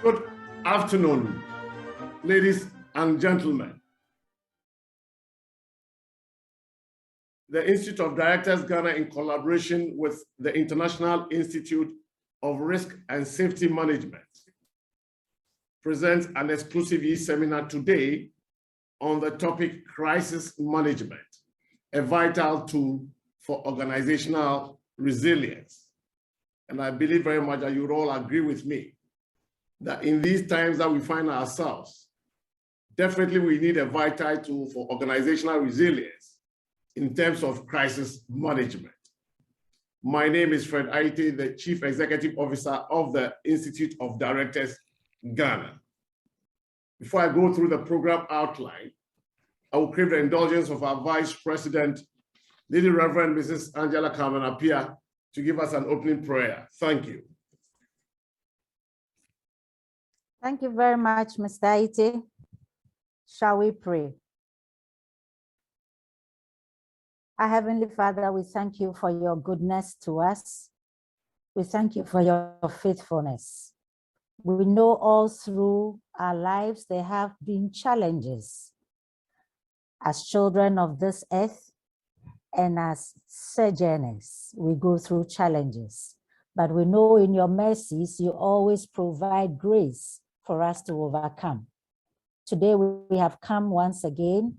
Good afternoon, ladies and gentlemen. The Institute of Directors Ghana, in collaboration with the International Institute of Risk and Safety Management, presents an exclusive seminar today on the topic Crisis Management, a vital tool for organizational resilience. And I believe very much that you would all agree with me that in these times that we find ourselves, definitely we need a vital tool for organizational resilience in terms of crisis management. My name is Fred Aite, the Chief Executive Officer of the Institute of Directors Ghana. Before I go through the program outline, I will crave the indulgence of our Vice President, Lady Reverend Mrs. Angela Carmen-Appiah, to give us an opening prayer. Thank you. Thank you very much, Mr. Aite. Shall we pray? Our Heavenly Father, we thank you for your goodness to us. We thank you for your faithfulness. We know all through our lives there have been challenges. As children of this earth and as sojourners, we go through challenges. But we know in your mercies, you always provide grace for us to overcome. Today we have come once again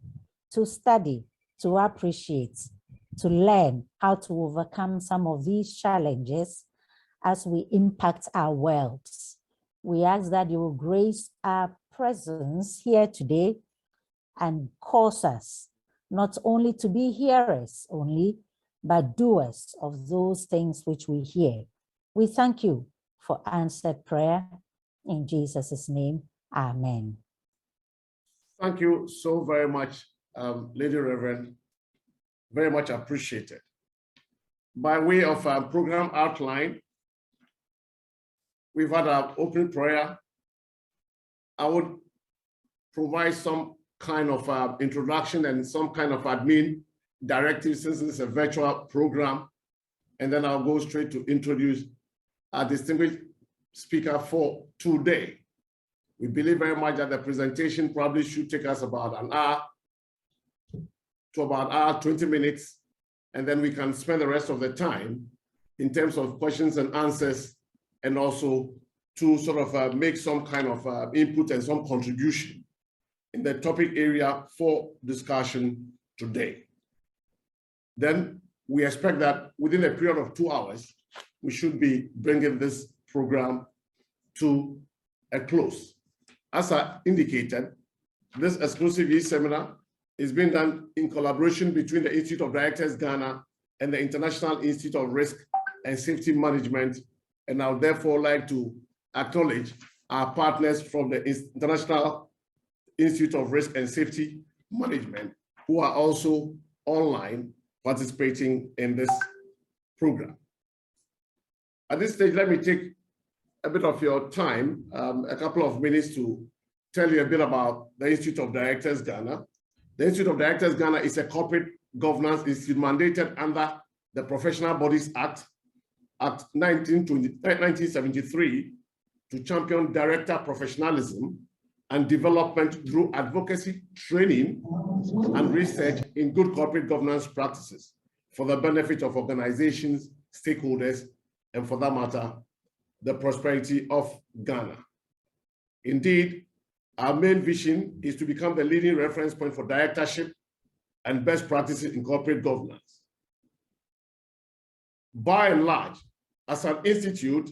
to study, to appreciate, to learn how to overcome some of these challenges as we impact our worlds. We ask that you will grace our presence here today and cause us not only to be hearers only, but doers of those things which we hear. We thank you for answered prayer. In Jesus' name, amen. Thank you so very much, Lady Reverend. Very much appreciated. By way of our program outline, we've had our opening prayer. I would provide some kind of introduction and some kind of admin directive since it's a virtual program. And then I'll go straight to introduce our distinguished speaker for today. We believe very much that the presentation probably should take us about an hour to about an hour, 20 minutes, and then we can spend the rest of the time in terms of questions and answers, and also to sort of make some kind of input and some contribution in the topic area for discussion today. Then we expect that within a period of 2 hours, we should be bringing this program to a close. As I indicated, this exclusive seminar is being done in collaboration between the Institute of Directors Ghana and the International Institute of Risk and Safety Management. And I would therefore like to acknowledge our partners from the International Institute of Risk and Safety Management, who are also online participating in this program. At this stage, let me take a bit of your time, a couple of minutes to tell you a bit about the Institute of Directors Ghana. The Institute of Directors Ghana is a corporate governance institute mandated under the Professional Bodies Act 1973 to champion director professionalism and development through advocacy, training, and research in good corporate governance practices for the benefit of organizations, stakeholders, and for that matter, the prosperity of Ghana. Indeed, our main vision is to become the leading reference point for directorship and best practices in corporate governance. By and large, as an institute,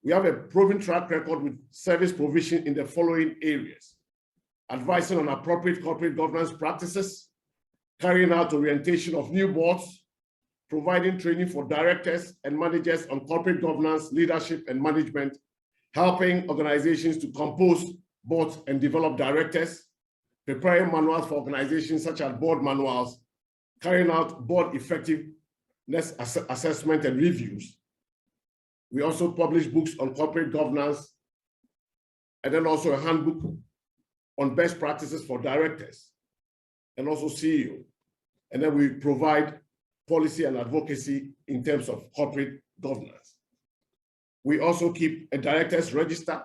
we have a proven track record with service provision in the following areas: advising on appropriate corporate governance practices, carrying out orientation of new boards, providing training for directors and managers on corporate governance, leadership, and management, helping organizations to compose boards and develop directors, preparing manuals for organizations such as board manuals, carrying out board effectiveness assessment and reviews. We also publish books on corporate governance, and then also a handbook on best practices for directors and also CEO. And then we provide policy and advocacy in terms of corporate governance. We also keep a directors register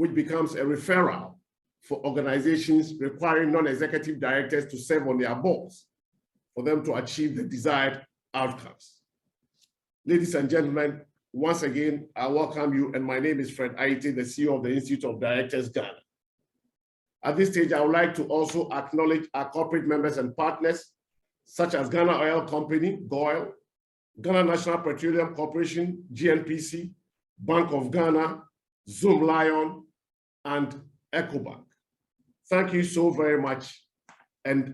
which becomes a referral for organizations requiring non-executive directors to serve on their boards for them to achieve the desired outcomes. Ladies and gentlemen, once again, I welcome you, and my name is Fred Aite, the CEO of the Institute of Directors, Ghana. At this stage, I would like to also acknowledge our corporate members and partners, such as Ghana Oil Company, GOIL, Ghana National Petroleum Corporation, GNPC, Bank of Ghana, Zoom Lion, and EcoBank. Thank you so very much, and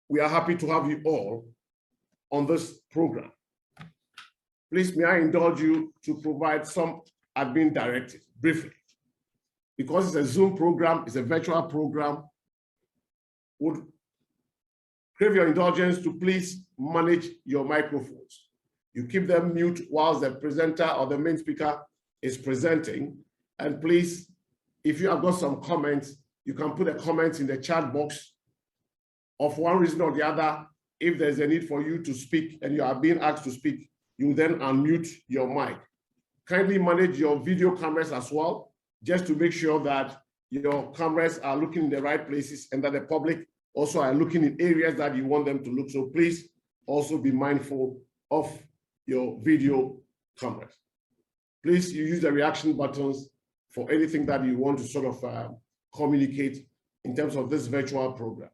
we are happy to have you all on this program. Please, may I indulge you to provide some admin directives briefly. Because it's a Zoom program, it's a virtual program, would crave your indulgence to please manage your microphones. You keep them mute whilst the presenter or the main speaker is presenting. And please, if you have got some comments, you can put a comment in the chat box. Of one reason or the other, if there's a need for you to speak and you are being asked to speak, you then unmute your mic. Kindly manage your video cameras as well, just to make sure that your cameras are looking in the right places and that the public also are looking in areas that you want them to look. So please also be mindful of your video cameras. Please, you use the reaction buttons for anything that you want to sort of communicate in terms of this virtual program.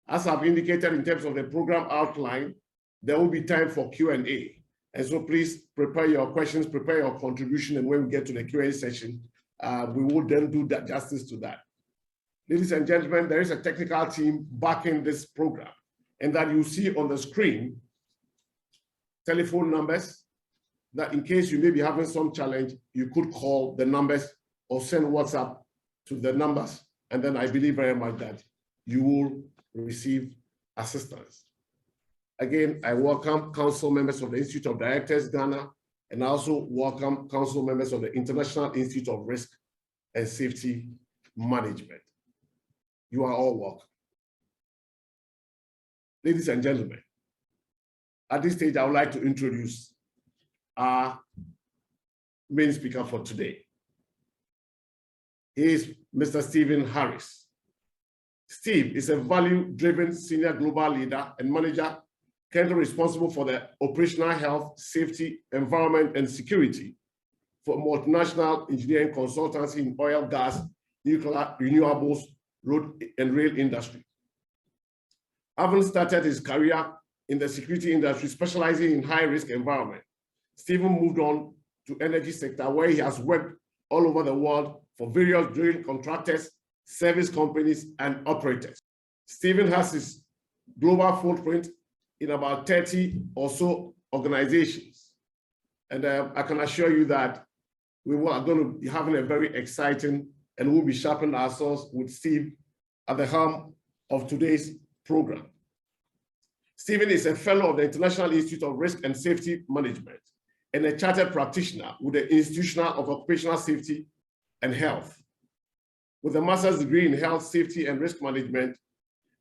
As I've indicated in terms of the program outline, there will be time for Q&A. And so please prepare your questions, prepare your contribution, and when we get to the Q&A session, we will then do that justice to that. Ladies and gentlemen, there is a technical team backing this program, and that you see on the screen telephone numbers that in case you may be having some challenge, you could call the numbers or send WhatsApp to the numbers, and then I believe very much that you will receive assistance. Again, I welcome council members of the Institute of Directors, Ghana, and I also welcome council members of the International Institute of Risk and Safety Management. You are all welcome. Ladies and gentlemen, at this stage, I would like to introduce our main speaker for today. He is Mr. Stephen Harris. Steve is a value-driven senior global leader and manager currently responsible for the operational health, safety, environment, and security for multinational engineering consultancy in oil, gas, nuclear, renewables, road, and rail industry. Having started his career in the security industry, specializing in high-risk environment, Stephen moved on to energy sector where he has worked all over the world for various drilling contractors, service companies, and operators. Stephen has his global footprint in about 30 or so organizations. And I can assure you that we are going to be having a very exciting, and we'll be sharpening ourselves with Steve at the helm of today's program. Stephen is a fellow of the International Institute of Risk and Safety Management and a chartered practitioner with the Institutional of Occupational Safety and Health, with a master's degree in health, safety, and risk management,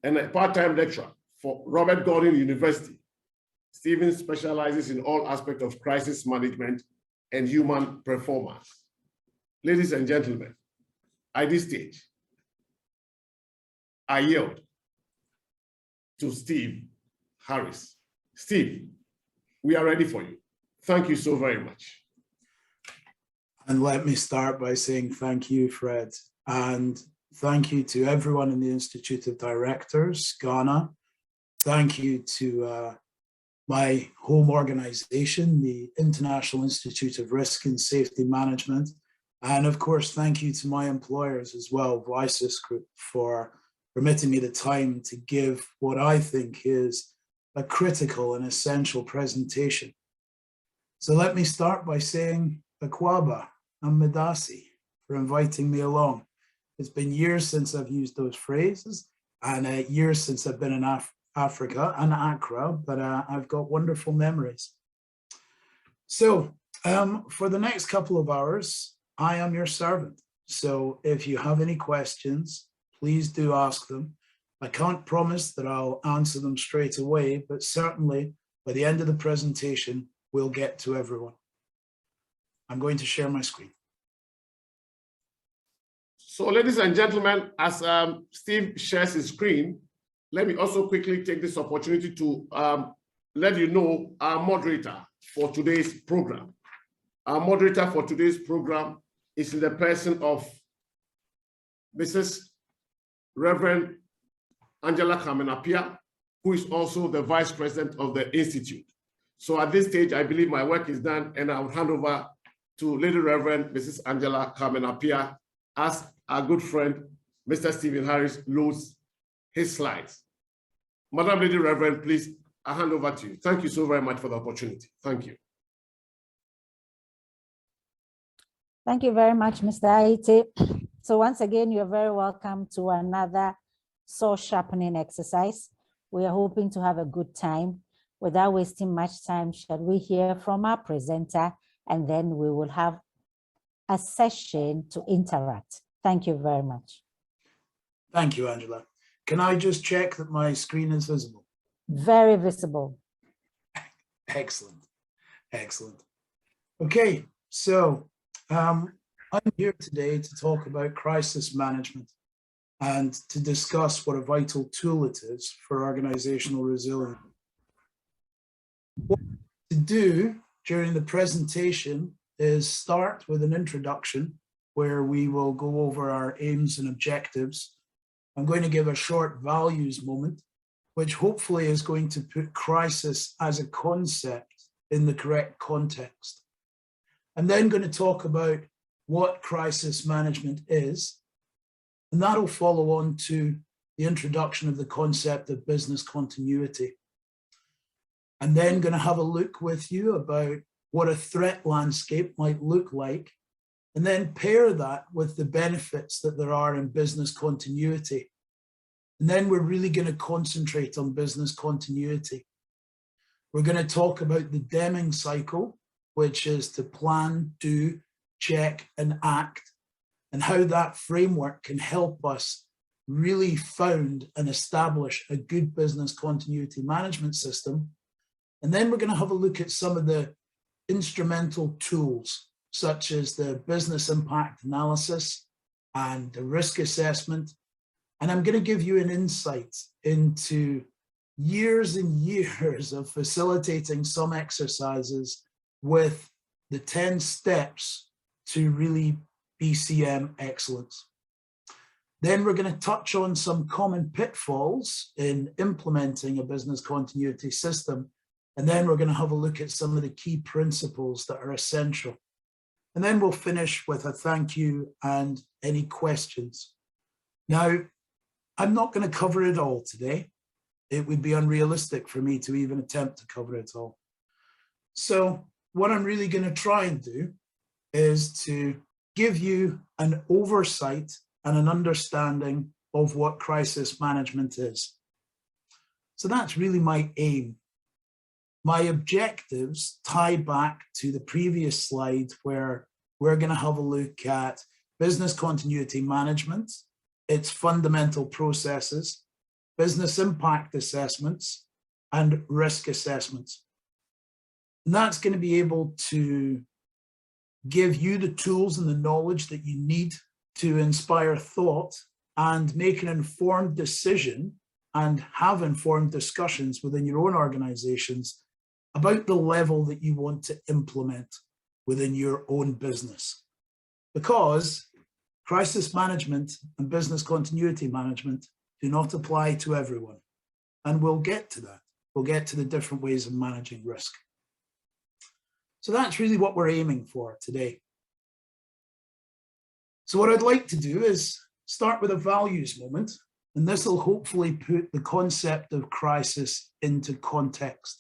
and a part-time lecturer for Robert Gordon University. Stephen specializes in all aspects of crisis management and human performance. Ladies and gentlemen, at this stage, I yield to Steve Harris. Steve, we are ready for you. Thank you so very much. And let me start by saying thank you, Fred, and thank you to everyone in the Institute of Directors, Ghana. Thank you to my home organization, the International Institute of Risk and Safety Management. And of course, thank you to my employers as well, Voices Group, for permitting me the time to give what I think is a critical and essential presentation. So let me start by saying Akwaba and Medasi for inviting me along. It's been years since I've used those phrases and years since I've been in Africa and Accra, but I've got wonderful memories. So for the next couple of hours, I am your servant. So if you have any questions, please do ask them. I can't promise that I'll answer them straight away, but certainly by the end of the presentation, we'll get to everyone. I'm going to share my screen. So ladies and gentlemen, as Steve shares his screen, let me also quickly take this opportunity to let you know our moderator for today's program. Our moderator for today's program is in the person of Mrs. Reverend Angela Kamenapia, who is also the Vice President of the Institute. So at this stage, I believe my work is done, and I will hand over to Lady Reverend Mrs. Angela Kamenapia as our good friend, Mr. Stephen Harris, loads his slides. Madam Lady Reverend, please, I hand over to you. Thank you so very much for the opportunity. Thank you. Thank you very much, Mr. Aite. So once again, you're very welcome to another soul sharpening exercise. We are hoping to have a good time. Without wasting much time, shall we hear from our presenter, and then we will have a session to interact. Thank you very much. Thank you, Angela. Can I just check that my screen is visible? Very visible. Excellent, excellent. Okay, so I'm here today to talk about crisis management and to discuss what a vital tool it is for organizational resilience. What to do during the presentation is start with an introduction where we will go over our aims and objectives. I'm going to give a short values moment, which hopefully is going to put crisis as a concept in the correct context. I'm then going to talk about what crisis management is, and that'll follow on to the introduction of the concept of business continuity. I'm then going to have a look with you about what a threat landscape might look like, and then pair that with the benefits that there are in business continuity. And then we're really going to concentrate on business continuity. We're going to talk about the Deming cycle, which is to plan, do, check, and act, and how that framework can help us really found and establish a good business continuity management system. And then we're going to have a look at some of the instrumental tools, such as the business impact analysis and the risk assessment. And I'm going to give you an insight into years and years of facilitating some exercises with the 10 steps to really BCM excellence. Then we're going to touch on some common pitfalls in implementing a business continuity system. And then we're going to have a look at some of the key principles that are essential. And then we'll finish with a thank you and any questions. Now, I'm not going to cover it all today. It would be unrealistic for me to even attempt to cover it all. So what I'm really going to try and do is to give you an oversight and an understanding of what crisis management is. So that's really my aim. My objectives tie back to the previous slide where we're going to have a look at business continuity management, its fundamental processes, business impact assessments, and risk assessments. And that's going to be able to give you the tools and the knowledge that you need to inspire thought and make an informed decision and have informed discussions within your own organizations about the level that you want to implement within your own business. Because crisis management and business continuity management do not apply to everyone. And we'll get to that. We'll get to the different ways of managing risk. So that's really what we're aiming for today. So what I'd like to do is start with a values moment, and this will hopefully put the concept of crisis into context.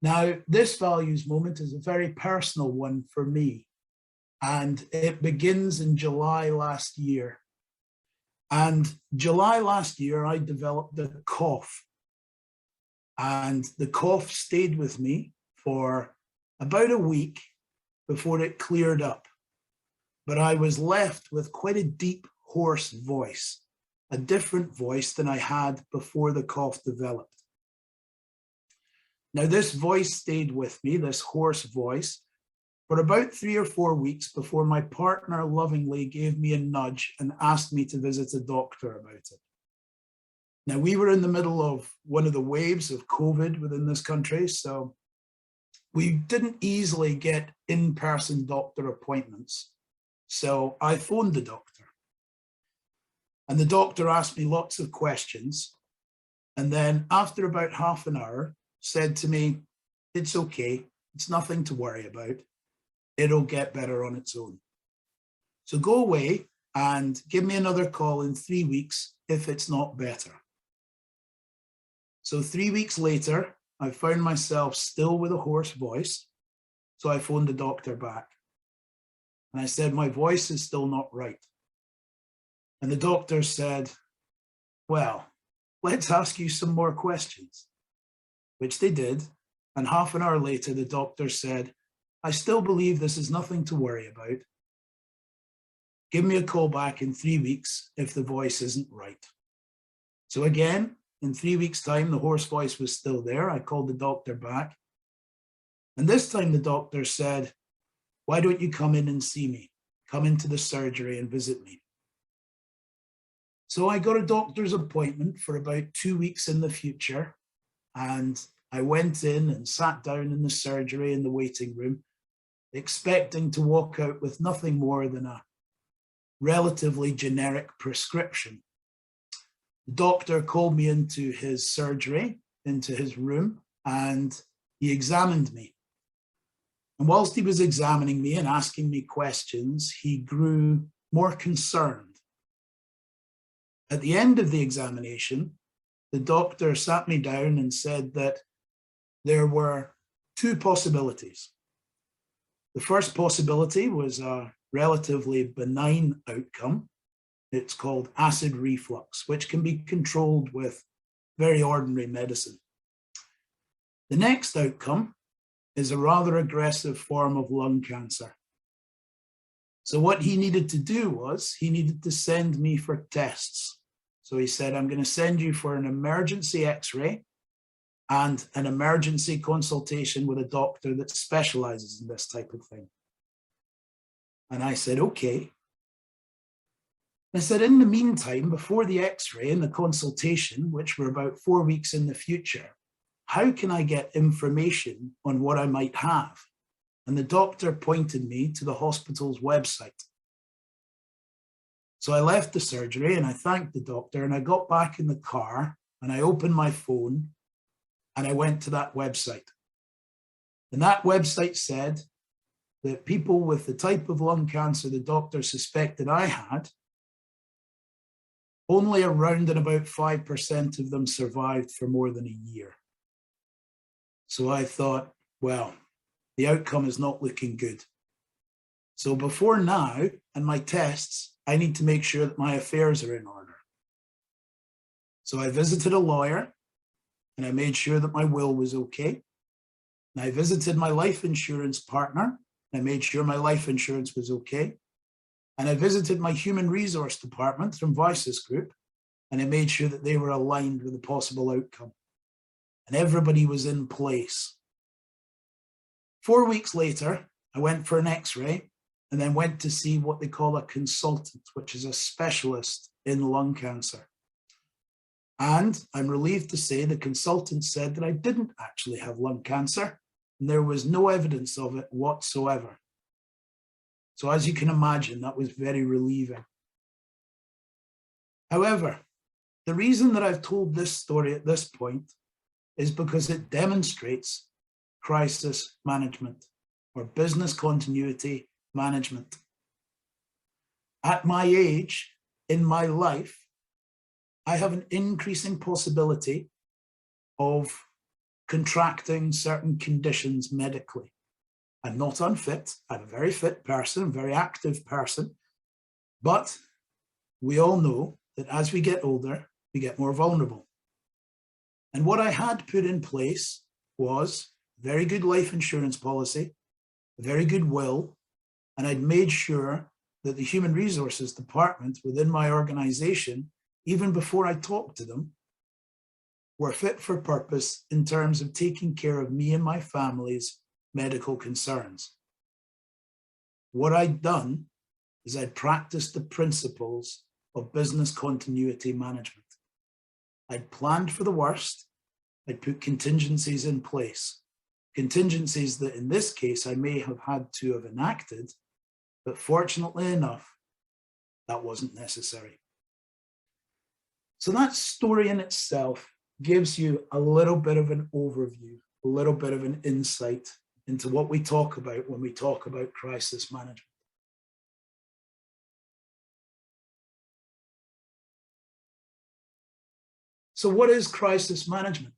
Now, this values moment is a very personal one for me, and it begins in July last year. And July last year, I developed a cough, and the cough stayed with me for about a week before it cleared up. But I was left with quite a deep, hoarse voice, a different voice than I had before the cough developed. Now, this voice stayed with me, this hoarse voice, for about 3 or 4 weeks before my partner lovingly gave me a nudge and asked me to visit a doctor about it. Now, we were in the middle of one of the waves of COVID within this country, so we didn't easily get in-person doctor appointments. So I phoned the doctor, and the doctor asked me lots of questions. And then after about half an hour, said to me, "It's okay, it's nothing to worry about. It'll get better on its own. So go away and give me another call in 3 weeks if it's not better." So 3 weeks later, I found myself still with a hoarse voice. So I phoned the doctor back. And I said, "My voice is still not right." And the doctor said, "Well, let's ask you some more questions," which they did. And half an hour later, the doctor said, "I still believe this is nothing to worry about. Give me a call back in 3 weeks if the voice isn't right." So again, in 3 weeks' time, the hoarse voice was still there. I called the doctor back. And this time the doctor said, "Why don't you come in and see me? Come into the surgery and visit me." So I got a doctor's appointment for about 2 weeks in the future. And I went in and sat down in the surgery in the waiting room, expecting to walk out with nothing more than a relatively generic prescription. The doctor called me into his surgery, into his room, and he examined me. And whilst he was examining me and asking me questions, he grew more concerned. At the end of the examination, the doctor sat me down and said that there were 2 possibilities. The first possibility was a relatively benign outcome. It's called acid reflux, which can be controlled with very ordinary medicine. The next outcome is a rather aggressive form of lung cancer. So what he needed to do was he needed to send me for tests. So he said, "I'm going to send you for an emergency X-ray and an emergency consultation with a doctor that specializes in this type of thing." And I said, "Okay." I said, "In the meantime, before the X-ray and the consultation, which were about 4 weeks in the future, how can I get information on what I might have?" And the doctor pointed me to the hospital's website. So I left the surgery and I thanked the doctor, and I got back in the car and I opened my phone and I went to that website. And that website said that people with the type of lung cancer the doctor suspected I had, only around and about 5% of them survived for more than a year. So I thought, well, the outcome is not looking good. So before now and my tests, I need to make sure that my affairs are in order. So I visited a lawyer and I made sure that my will was okay. And I visited my life insurance partner and I made sure my life insurance was okay. And I visited my human resource department from Vices Group and I made sure that they were aligned with the possible outcome. And everybody was in place. 4 weeks later, I went for an X-ray and then went to see what they call a consultant, which is a specialist in lung cancer. And I'm relieved to say the consultant said that I didn't actually have lung cancer and there was no evidence of it whatsoever. So as you can imagine, that was very relieving. However, the reason that I've told this story at this point is because it demonstrates crisis management or business continuity management. At my age, in my life, I have an increasing possibility of contracting certain conditions medically. I'm not unfit. I'm a very fit person, a very active person. But we all know that as we get older, we get more vulnerable. And what I had put in place was a very good life insurance policy, a very good will, and I'd made sure that the human resources department within my organization, even before I talked to them, were fit for purpose in terms of taking care of me and my family's medical concerns. what I'd done is I'd practiced the principles of business continuity management. I'd planned for the worst. I'd put contingencies in place. Contingencies that in this case I may have had to have enacted, but fortunately enough, that wasn't necessary. So that story in itself gives you a little bit of an overview, a little bit of an insight into what we talk about when we talk about crisis management. So what is crisis management?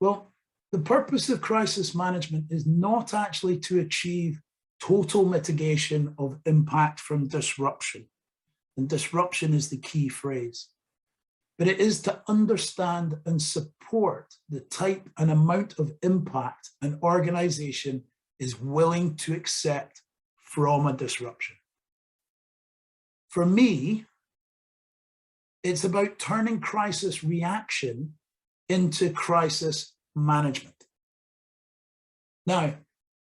Well, the purpose of crisis management is not actually to achieve total mitigation of impact from disruption. And disruption is the key phrase. But it is to understand and support the type and amount of impact an organization is willing to accept from a disruption. For me, it's about turning crisis reaction into crisis management. Now,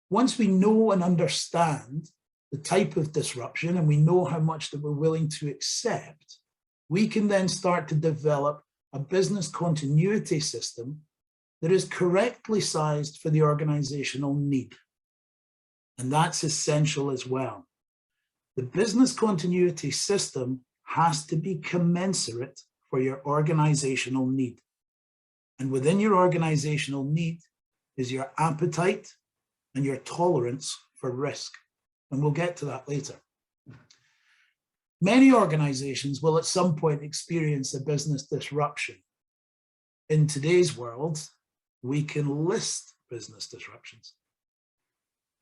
once we know and understand the type of disruption and we know how much that we're willing to accept, we can then start to develop a business continuity system that is correctly sized for the organizational need. And that's essential as well. The business continuity system has to be commensurate for your organizational need. And within your organizational need is your appetite and your tolerance for risk. And we'll get to that later. Many organizations will at some point experience a business disruption. In today's world, we can list business disruptions.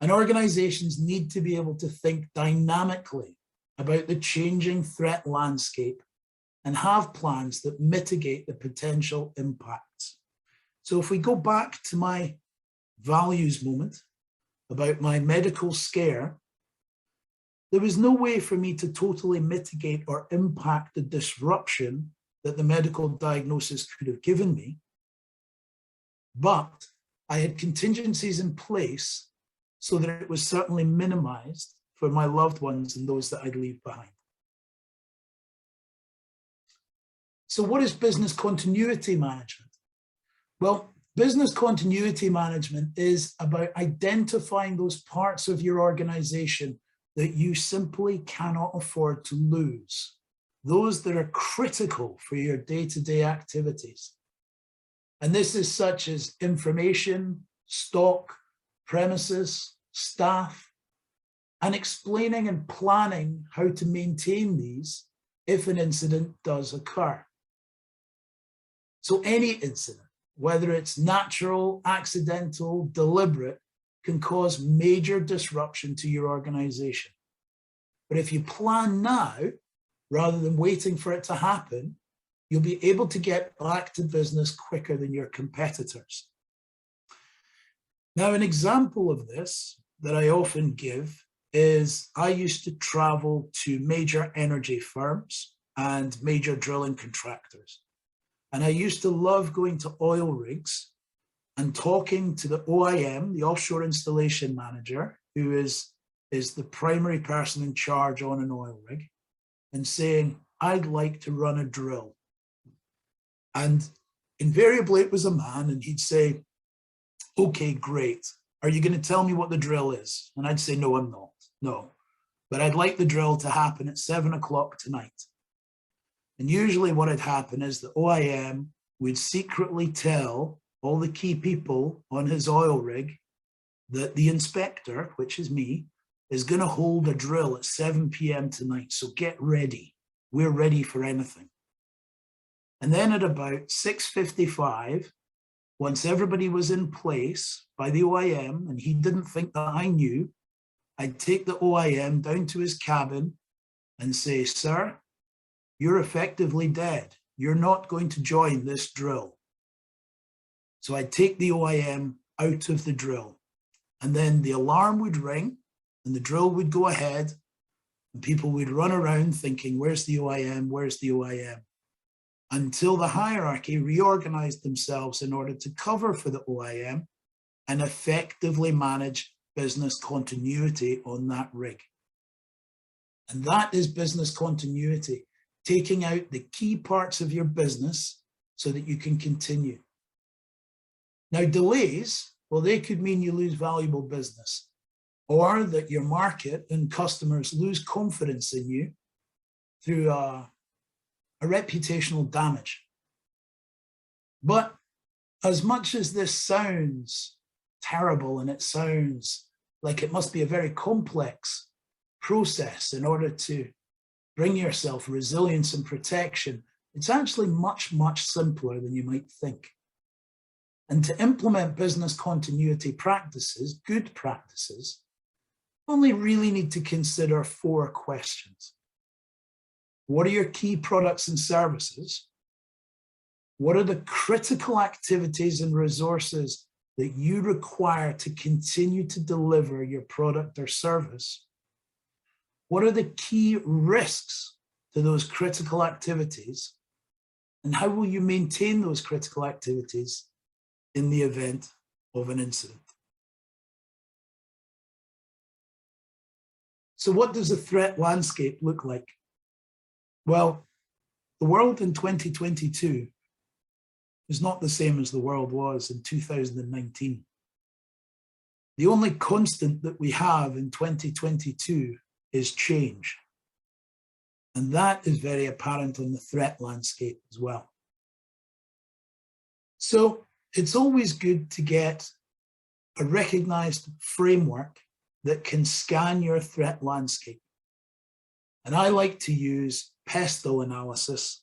And organizations need to be able to think dynamically about the changing threat landscape and have plans that mitigate the potential impacts. So if we go back to my values moment about my medical scare, there was no way for me to totally mitigate or impact the disruption that the medical diagnosis could have given me. But I had contingencies in place so that it was certainly minimized for my loved ones and those that I'd leave behind. So what is business continuity management? Well, business continuity management is about identifying those parts of your organization that you simply cannot afford to lose, those that are critical for your day-to-day activities. And this is such as information, stock, premises, staff, and explaining and planning how to maintain these if an incident does occur. So any incident, whether it's natural, accidental, deliberate, can cause major disruption to your organization. But if you plan now, rather than waiting for it to happen, you'll be able to get back to business quicker than your competitors. Now, an example of this that I often give is I used to travel to major energy firms and major drilling contractors. And I used to love going to oil rigs and talking to the OIM, the offshore installation manager, who is the primary person in charge on an oil rig, and saying, I'd like to run a drill. And invariably it was a man, and he'd say, okay, great. Are you going to tell me what the drill is? And I'd say, no, I'm not. No, but I'd like the drill to happen at 7 o'clock tonight. And usually what had happen is the OIM would secretly tell all the key people on his oil rig that the inspector, which is me, is going to hold a drill at 7 p.m. tonight. So get ready. We're ready for anything. And then at about 6:55, once everybody was in place by the OIM, and he didn't think that I knew, I'd take the OIM down to his cabin and say, sir, you're effectively dead. You're not going to join this drill. So I'd take the OIM out of the drill, and then the alarm would ring and the drill would go ahead and people would run around thinking, where's the OIM? Where's the OIM? Until the hierarchy reorganized themselves in order to cover for the OIM and effectively manage business continuity on that rig. And that is business continuity, taking out the key parts of your business so that you can continue. Now, delays, well, they could mean you lose valuable business, or that your market and customers lose confidence in you through a reputational damage. But as much as this sounds terrible and it sounds like it must be a very complex process in order to bring yourself resilience and protection, it's actually much, much simpler than you might think. And to implement business continuity practices, good practices, only really need to consider 4 questions. What are your key products and services? What are the critical activities and resources that you require to continue to deliver your product or service? What are the key risks to those critical activities? And how will you maintain those critical activities in the event of an incident? So what does the threat landscape look like? Well, the world in 2022 is not the same as the world was in 2019. The only constant that we have in 2022 is change. And that is very apparent on the threat landscape as well. So it's always good to get a recognized framework that can scan your threat landscape. And I like to use pestle analysis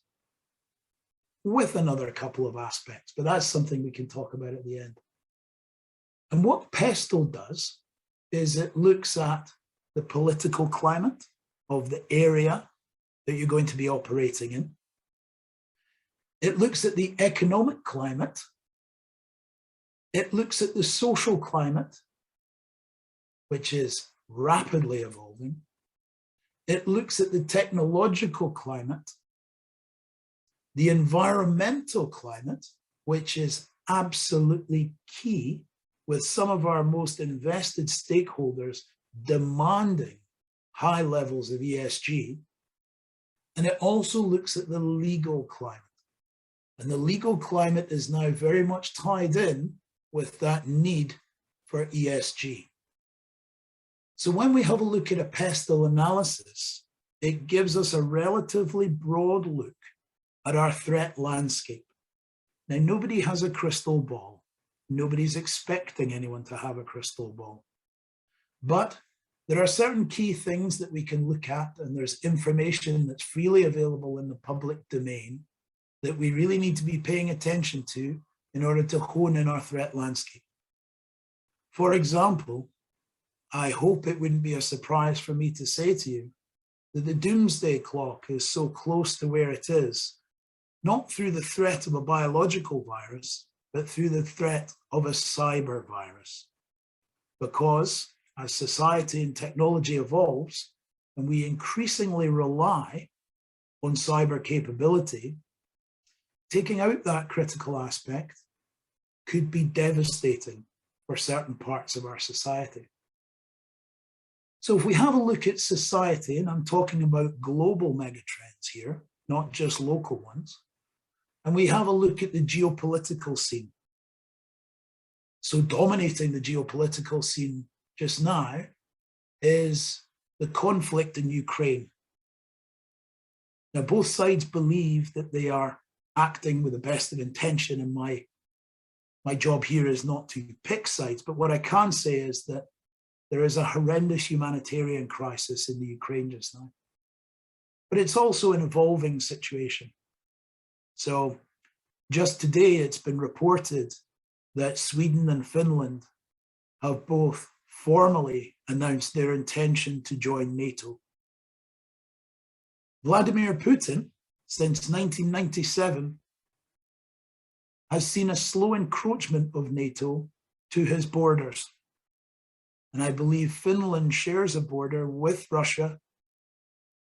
with another couple of aspects, but that's something we can talk about at the end. And what pestle does is it looks at the political climate of the area that you're going to be operating in. It looks at the economic climate. It looks at the social climate, which is rapidly evolving. It looks at the technological climate, the environmental climate, which is absolutely key, with some of our most invested stakeholders demanding high levels of ESG. And it also looks at the legal climate. And the legal climate is now very much tied in with that need for ESG. So when we have a look at a pestle analysis, it gives us a relatively broad look at our threat landscape. Now, nobody has a crystal ball. Nobody's expecting anyone to have a crystal ball. But there are certain key things that we can look at, and there's information that's freely available in the public domain that we really need to be paying attention to in order to hone in our threat landscape. For example, I hope it wouldn't be a surprise for me to say to you that the doomsday clock is so close to where it is, not through the threat of a biological virus, but through the threat of a cyber virus. Because as society and technology evolves, and we increasingly rely on cyber capability, taking out that critical aspect could be devastating for certain parts of our society. So if we have a look at society, and I'm talking about global megatrends here, not just local ones, and we have a look at the geopolitical scene. So dominating the geopolitical scene just now is the conflict in Ukraine. Now, both sides believe that they are acting with the best of intention, and my job here is not to pick sides, but what I can say is that there is a horrendous humanitarian crisis in the Ukraine just now. But it's also an evolving situation. So just today, it's been reported that Sweden and Finland have both formally announced their intention to join NATO. Vladimir Putin, since 1997, has seen a slow encroachment of NATO to his borders. And I believe Finland shares a border with Russia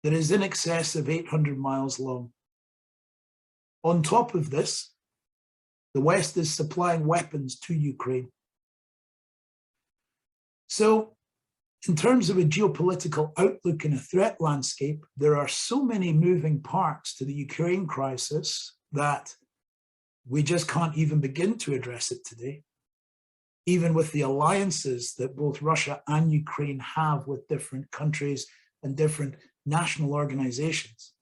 that is in excess of 800 miles long. On top of this, the West is supplying weapons to Ukraine. So in terms of a geopolitical outlook and a threat landscape, there are so many moving parts to the Ukraine crisis that we just can't even begin to address it today, even with the alliances that both Russia and Ukraine have with different countries and different national organizations.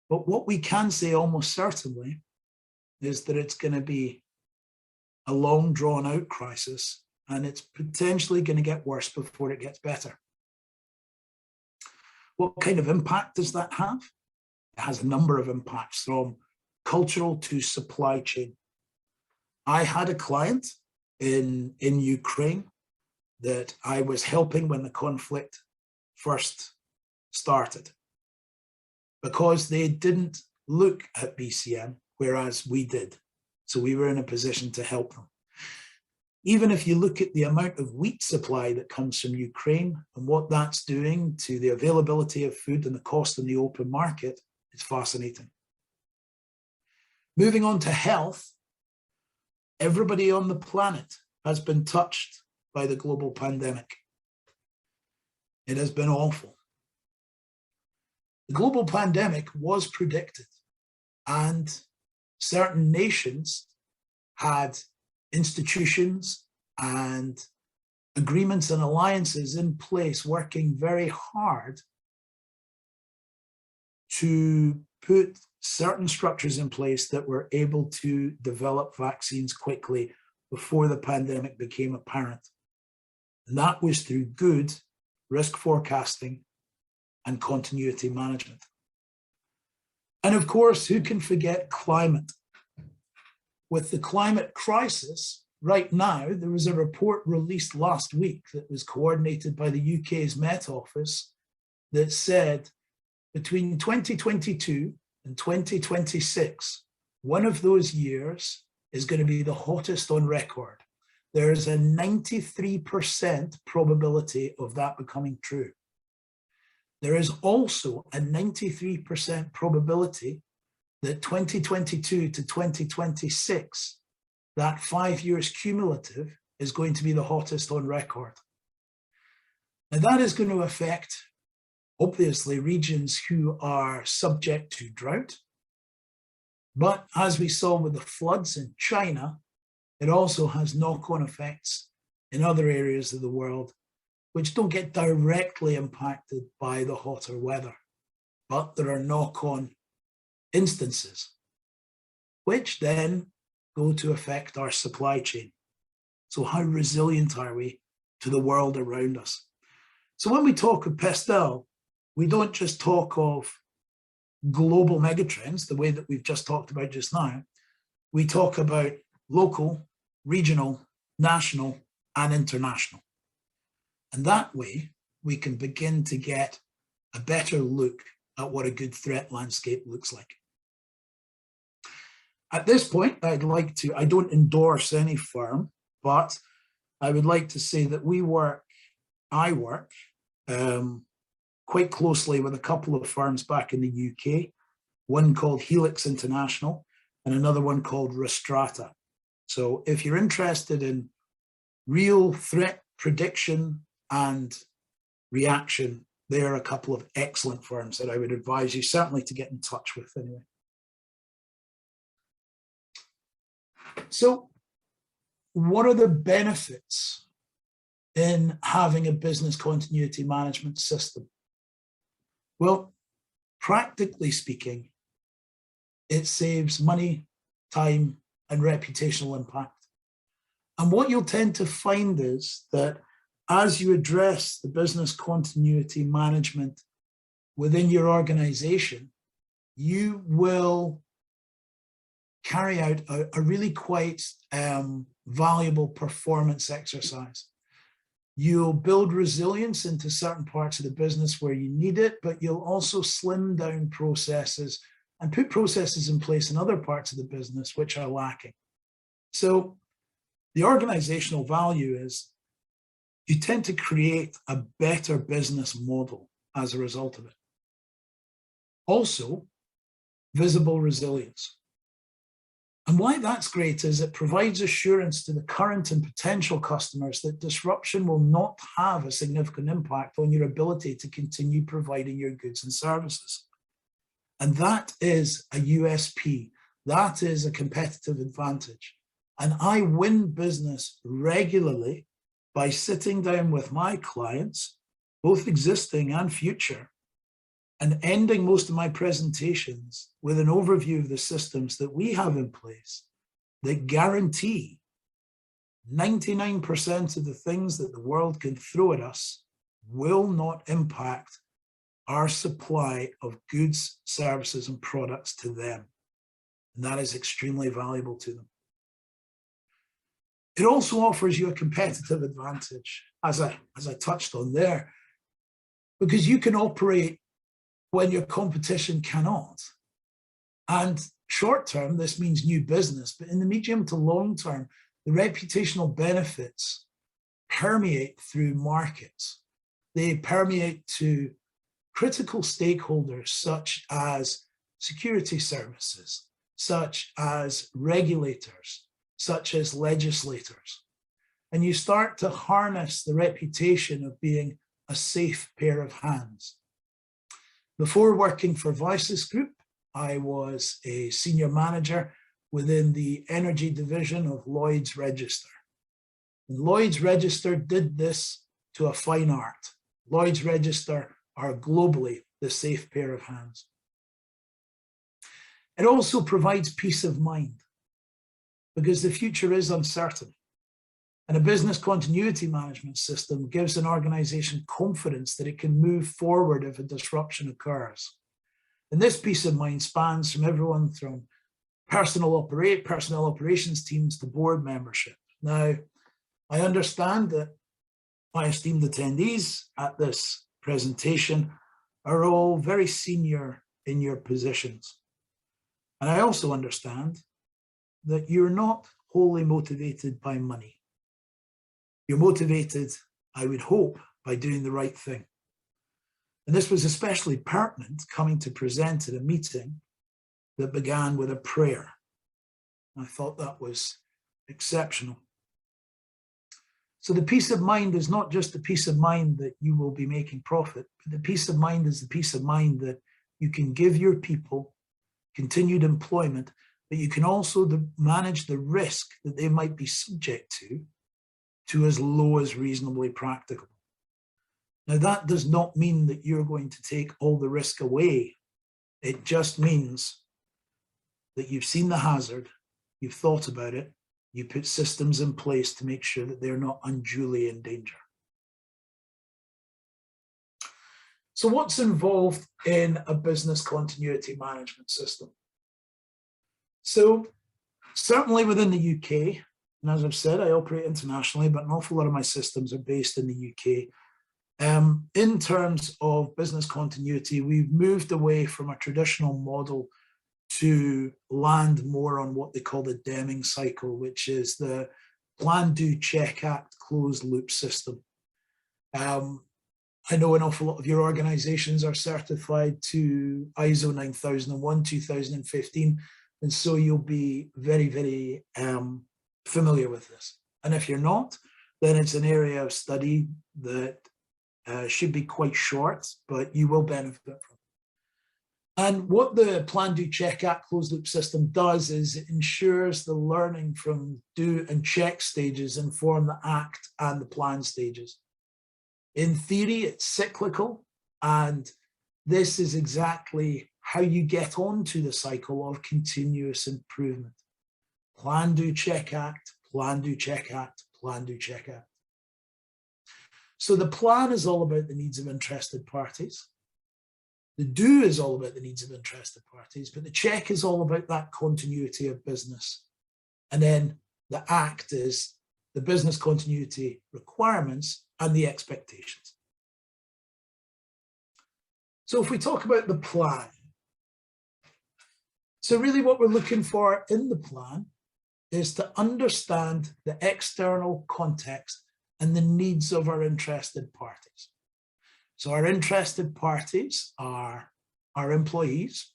But what we can say almost certainly is that it's going to be a long drawn out crisis, and it's potentially going to get worse before it gets better. What kind of impact does that have? It has a number of impacts, from cultural to supply chain. I had a client in Ukraine that I was helping when the conflict first started, because they didn't look at BCM, whereas we did. So we were in a position to help them. Even if you look at the amount of wheat supply that comes from Ukraine and what that's doing to the availability of food and the cost in the open market, it's fascinating. Moving on to health, everybody on the planet has been touched by the global pandemic. It has been awful. The global pandemic was predicted, and certain nations had institutions and agreements and alliances in place working very hard to put certain structures in place that were able to develop vaccines quickly before the pandemic became apparent. And that was through good risk forecasting and continuity management. And of course, who can forget climate? With the climate crisis, right now, there was a report released last week that was coordinated by the UK's Met Office that said between 2022 and 2026, one of those years is going to be the hottest on record. There is a 93% probability of that becoming true. There is also a 93% probability that 2022 to 2026, that 5 years cumulative, is going to be the hottest on record. And that is going to affect, obviously, regions who are subject to drought. But as we saw with the floods in China, it also has knock-on effects in other areas of the world, which don't get directly impacted by the hotter weather. But there are knock-on instances, which then go to affect our supply chain. So how resilient are we to the world around us? So when we talk of Pestel, we don't just talk of global megatrends, the way that we've just talked about just now. We talk about local, regional, national, and international. And that way, we can begin to get a better look at what a good threat landscape looks like. At this point, I don't endorse any firm, but I would like to say that I work quite closely with a couple of firms back in the UK, one called Helix International and another one called Restrata. So if you're interested in real threat prediction and reaction, they are a couple of excellent firms that I would advise you certainly to get in touch with anyway. So what are the benefits in having a business continuity management system? Well, practically speaking, it saves money, time, and reputational impact. And what you'll tend to find is that as you address the business continuity management within your organization, you will carry out a really quite valuable performance exercise. You'll build resilience into certain parts of the business where you need it, but you'll also slim down processes and put processes in place in other parts of the business which are lacking. So the organizational value is you tend to create a better business model as a result of it. Also, visible resilience. And why that's great is it provides assurance to the current and potential customers that disruption will not have a significant impact on your ability to continue providing your goods and services. And that is a USP. That is a competitive advantage. And I win business regularly by sitting down with my clients, both existing and future, and ending most of my presentations with an overview of the systems that we have in place that guarantee 99% of the things that the world can throw at us will not impact our supply of goods, services, and products to them. And that is extremely valuable to them. It also offers you a competitive advantage, as I touched on there, because you can operate when your competition cannot. And short term, this means new business, but in the medium to long term, the reputational benefits permeate through markets. They permeate to critical stakeholders such as security services, such as regulators, such as legislators. And you start to harness the reputation of being a safe pair of hands. Before working for Voices Group, I was a senior manager within the energy division of Lloyd's Register. And Lloyd's Register did this to a fine art. Lloyd's Register are globally the safe pair of hands. It also provides peace of mind because the future is uncertain. And a business continuity management system gives an organization confidence that it can move forward if a disruption occurs. And this peace of mind spans from everyone from personnel operations teams to board membership. Now, I understand that my esteemed attendees at this presentation are all very senior in your positions. And I also understand that you're not wholly motivated by money. You're motivated, I would hope, by doing the right thing. And this was especially pertinent coming to present at a meeting that began with a prayer. I thought that was exceptional. So the peace of mind is not just the peace of mind that you will be making profit, but the peace of mind is the peace of mind that you can give your people continued employment, but you can also manage the risk that they might be subject to as low as reasonably practicable. Now, that does not mean that you're going to take all the risk away. It just means that you've seen the hazard, you've thought about it, you put systems in place to make sure that they're not unduly in danger. So what's involved in a business continuity management system? So certainly within the UK, and as I've said, I operate internationally, but an awful lot of my systems are based in the UK. In terms of business continuity, we've moved away from a traditional model to land more on what they call the Deming cycle, which is the plan, do, check, act, closed loop system. I know an awful lot of your organizations are certified to ISO 9001, 2015, and so you'll be very, very familiar with this. And if you're not, then it's an area of study that should be quite short, but you will benefit from. And what the plan, do, check, act, closed loop system does is it ensures the learning from do and check stages inform the act and the plan stages. In theory, it's cyclical, and this is exactly how you get onto the cycle of continuous improvement. Plan, do, check, act, plan, do, check, act, plan, do, check, act. So the plan is all about the needs of interested parties. The do is all about the needs of interested parties, but the check is all about that continuity of business. And then the act is the business continuity requirements and the expectations. So if we talk about the plan, so really what we're looking for in the plan is to understand the external context and the needs of our interested parties. So our interested parties are our employees,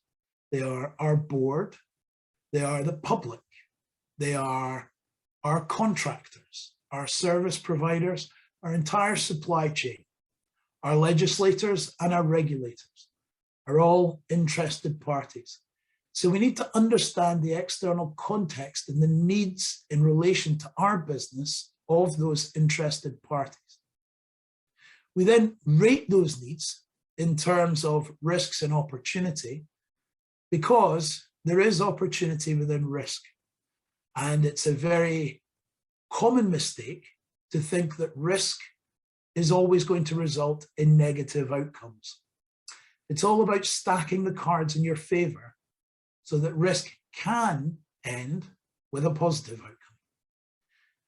they are our board, they are the public, They are our contractors, our service providers, our entire supply chain, our legislators and our regulators are all interested parties. So we need to understand the external context and the needs in relation to our business of those interested parties. We then rate those needs in terms of risks and opportunity, because there is opportunity within risk. And it's a very common mistake to think that risk is always going to result in negative outcomes. It's all about stacking the cards in your favor so that risk can end with a positive outcome.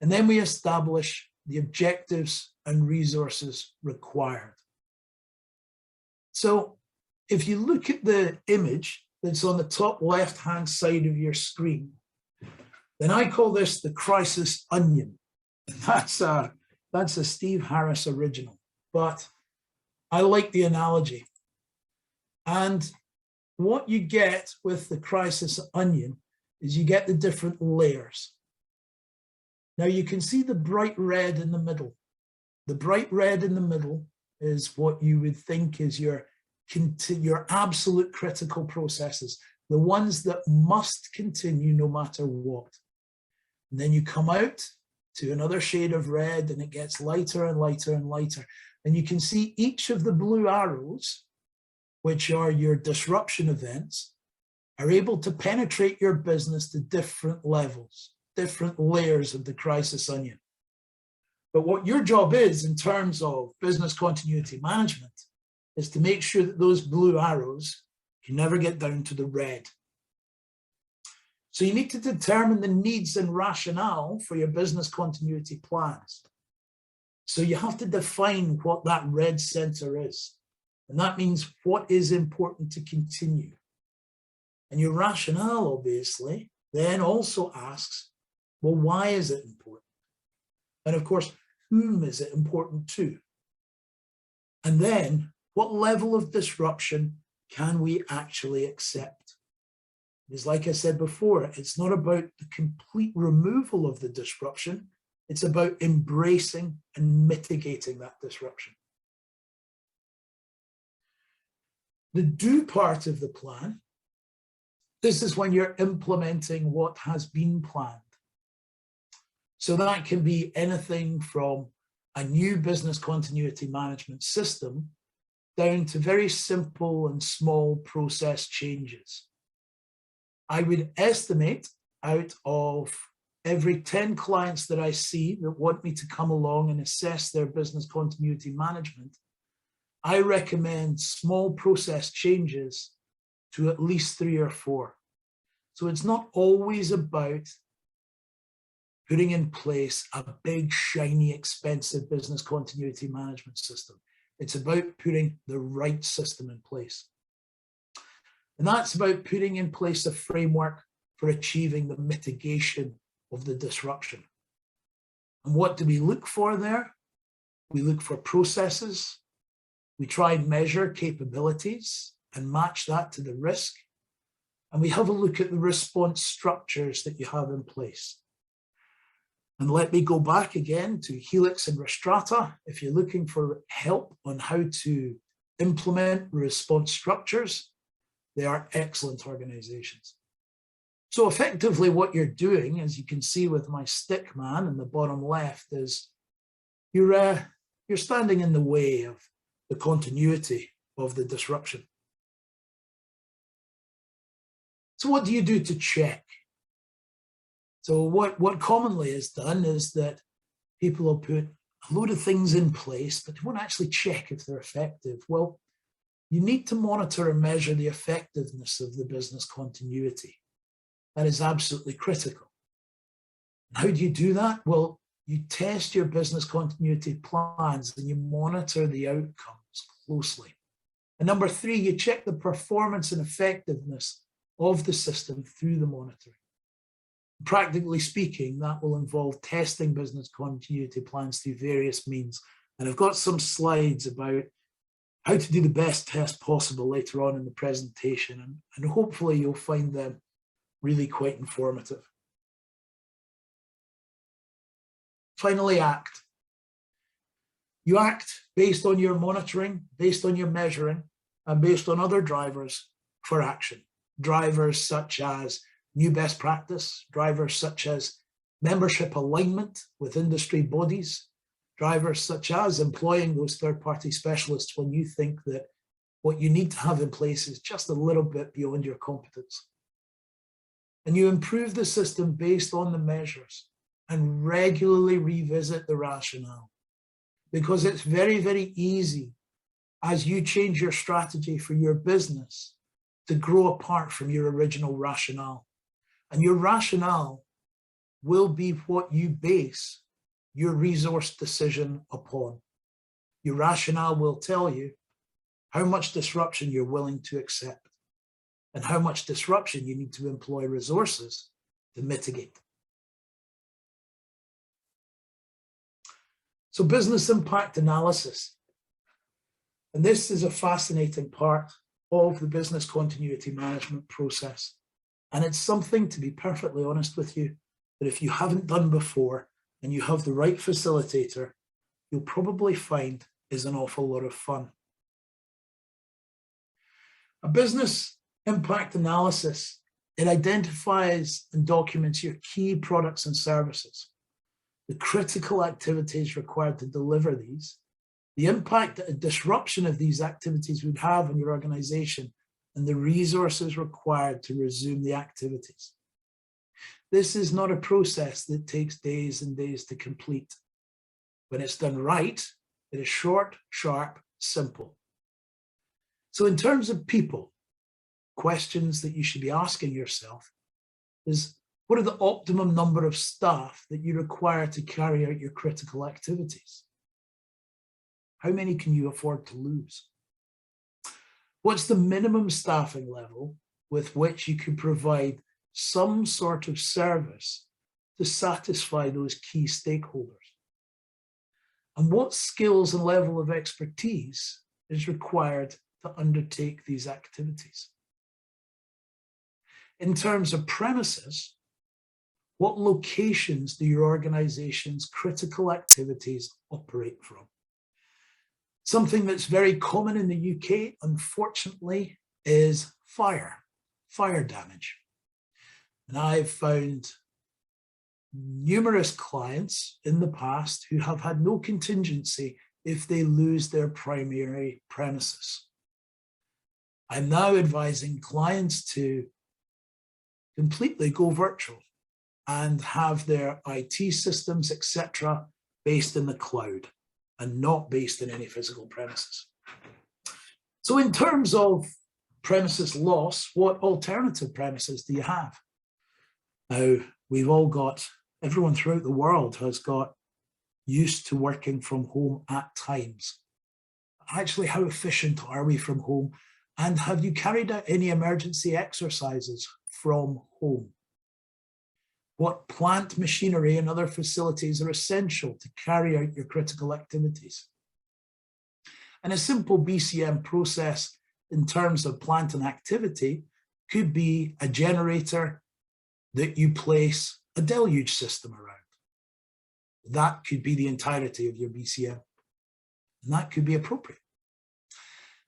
And then we establish the objectives and resources required. So if you look at the image that's on the top left-hand side of your screen, then I call this the crisis onion. That's a Steve Harris original, but I like the analogy. And what you get with the crisis onion is you get the different layers. Now you can see the bright red in the middle. The bright red in the middle is what you would think is your absolute critical processes, the ones that must continue no matter what. And then you come out to another shade of red and it gets lighter and lighter and lighter. And you can see each of the blue arrows, which are your disruption events, are able to penetrate your business to different levels, different layers of the crisis onion. But what your job is in terms of business continuity management is to make sure that those blue arrows can never get down to the red. So you need to determine the needs and rationale for your business continuity plans. So you have to define what that red center is. And that means what is important to continue. And your rationale, obviously, then also asks, well, why is it important? And of course, whom is it important to? And then, what level of disruption can we actually accept? Because like I said before, it's not about the complete removal of the disruption. It's about embracing and mitigating that disruption. The do part of the plan, this is when you're implementing what has been planned. So that can be anything from a new business continuity management system down to very simple and small process changes. I would estimate out of every 10 clients that I see that want me to come along and assess their business continuity management, I recommend small process changes to at least 3 or 4. So it's not always about putting in place a big, shiny, expensive business continuity management system. It's about putting the right system in place. And that's about putting in place a framework for achieving the mitigation of the disruption. And what do we look for there? We look for processes. We try and measure capabilities and match that to the risk. And we have a look at the response structures that you have in place. And let me go back again to Helix and Restrata. If you're looking for help on how to implement response structures, they are excellent organizations. So effectively what you're doing, as you can see with my stick man in the bottom left, is you're standing in the way of the continuity of the disruption. So what do you do to check? So what commonly is done is that people will put a load of things in place, but they won't actually check if they're effective. Well, you need to monitor and measure the effectiveness of the business continuity. That is absolutely critical. How do you do that? Well, you test your business continuity plans and you monitor the outcomes closely. And number 3, you check the performance and effectiveness of the system through the monitoring. Practically speaking, that will involve testing business continuity plans through various means. And I've got some slides about how to do the best test possible later on in the presentation. And hopefully you'll find them really quite informative. Finally, act. You act based on your monitoring, based on your measuring, and based on other drivers for action. Drivers such as new best practice, drivers such as membership alignment with industry bodies, drivers such as employing those third-party specialists when you think that what you need to have in place is just a little bit beyond your competence. And you improve the system based on the measures and regularly revisit the rationale. Because it's very, very easy as you change your strategy for your business to grow apart from your original rationale. And your rationale will be what you base your resource decision upon. Your rationale will tell you how much disruption you're willing to accept and how much disruption you need to employ resources to mitigate. So business impact analysis. And this is a fascinating part of the business continuity management process. And it's something, to be perfectly honest with you, that if you haven't done before and you have the right facilitator, you'll probably find is an awful lot of fun. A business impact analysis, it identifies and documents your key products and services, the critical activities required to deliver these, the impact that a disruption of these activities would have on your organization, and the resources required to resume the activities. This is not a process that takes days and days to complete. When it's done right, it is short, sharp, simple. So in terms of people, questions that you should be asking yourself is, what are the optimum number of staff that you require to carry out your critical activities? How many can you afford to lose? What's the minimum staffing level with which you could provide some sort of service to satisfy those key stakeholders? And what skills and level of expertise is required to undertake these activities? In terms of premises, what locations do your organization's critical activities operate from? Something that's very common in the UK, unfortunately, is fire damage. And I've found numerous clients in the past who have had no contingency if they lose their primary premises. I'm now advising clients to completely go virtual and have their IT systems, etc., based in the cloud and not based in any physical premises. So in terms of premises loss, what alternative premises do you have? Now, we've all got, everyone throughout the world has got used to working from home at times. Actually, how efficient are we from home? And have you carried out any emergency exercises from home? What plant machinery and other facilities are essential to carry out your critical activities? And a simple BCM process in terms of plant and activity could be a generator that you place a deluge system around. That could be the entirety of your BCM, and that could be appropriate.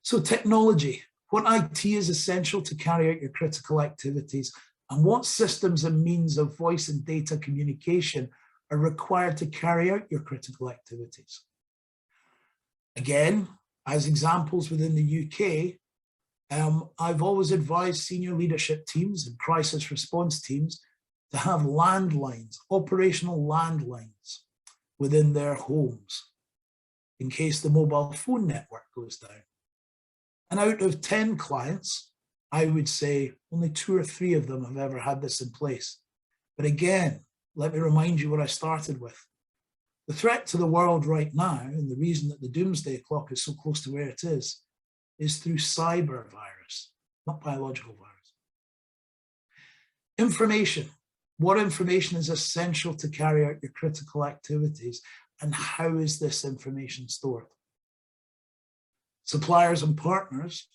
So technology, what IT is essential to carry out your critical activities, and what systems and means of voice and data communication are required to carry out your critical activities. Again, as examples within the UK, I've always advised senior leadership teams and crisis response teams to have landlines, operational landlines within their homes in case the mobile phone network goes down. And out of 10 clients, I would say only 2 or 3 of them have ever had this in place. But again, let me remind you what I started with. The threat to the world right now, and the reason that the doomsday clock is so close to where it is through cyber virus, not biological virus. Information. What information is essential to carry out your critical activities, and how is this information stored? Suppliers and partners.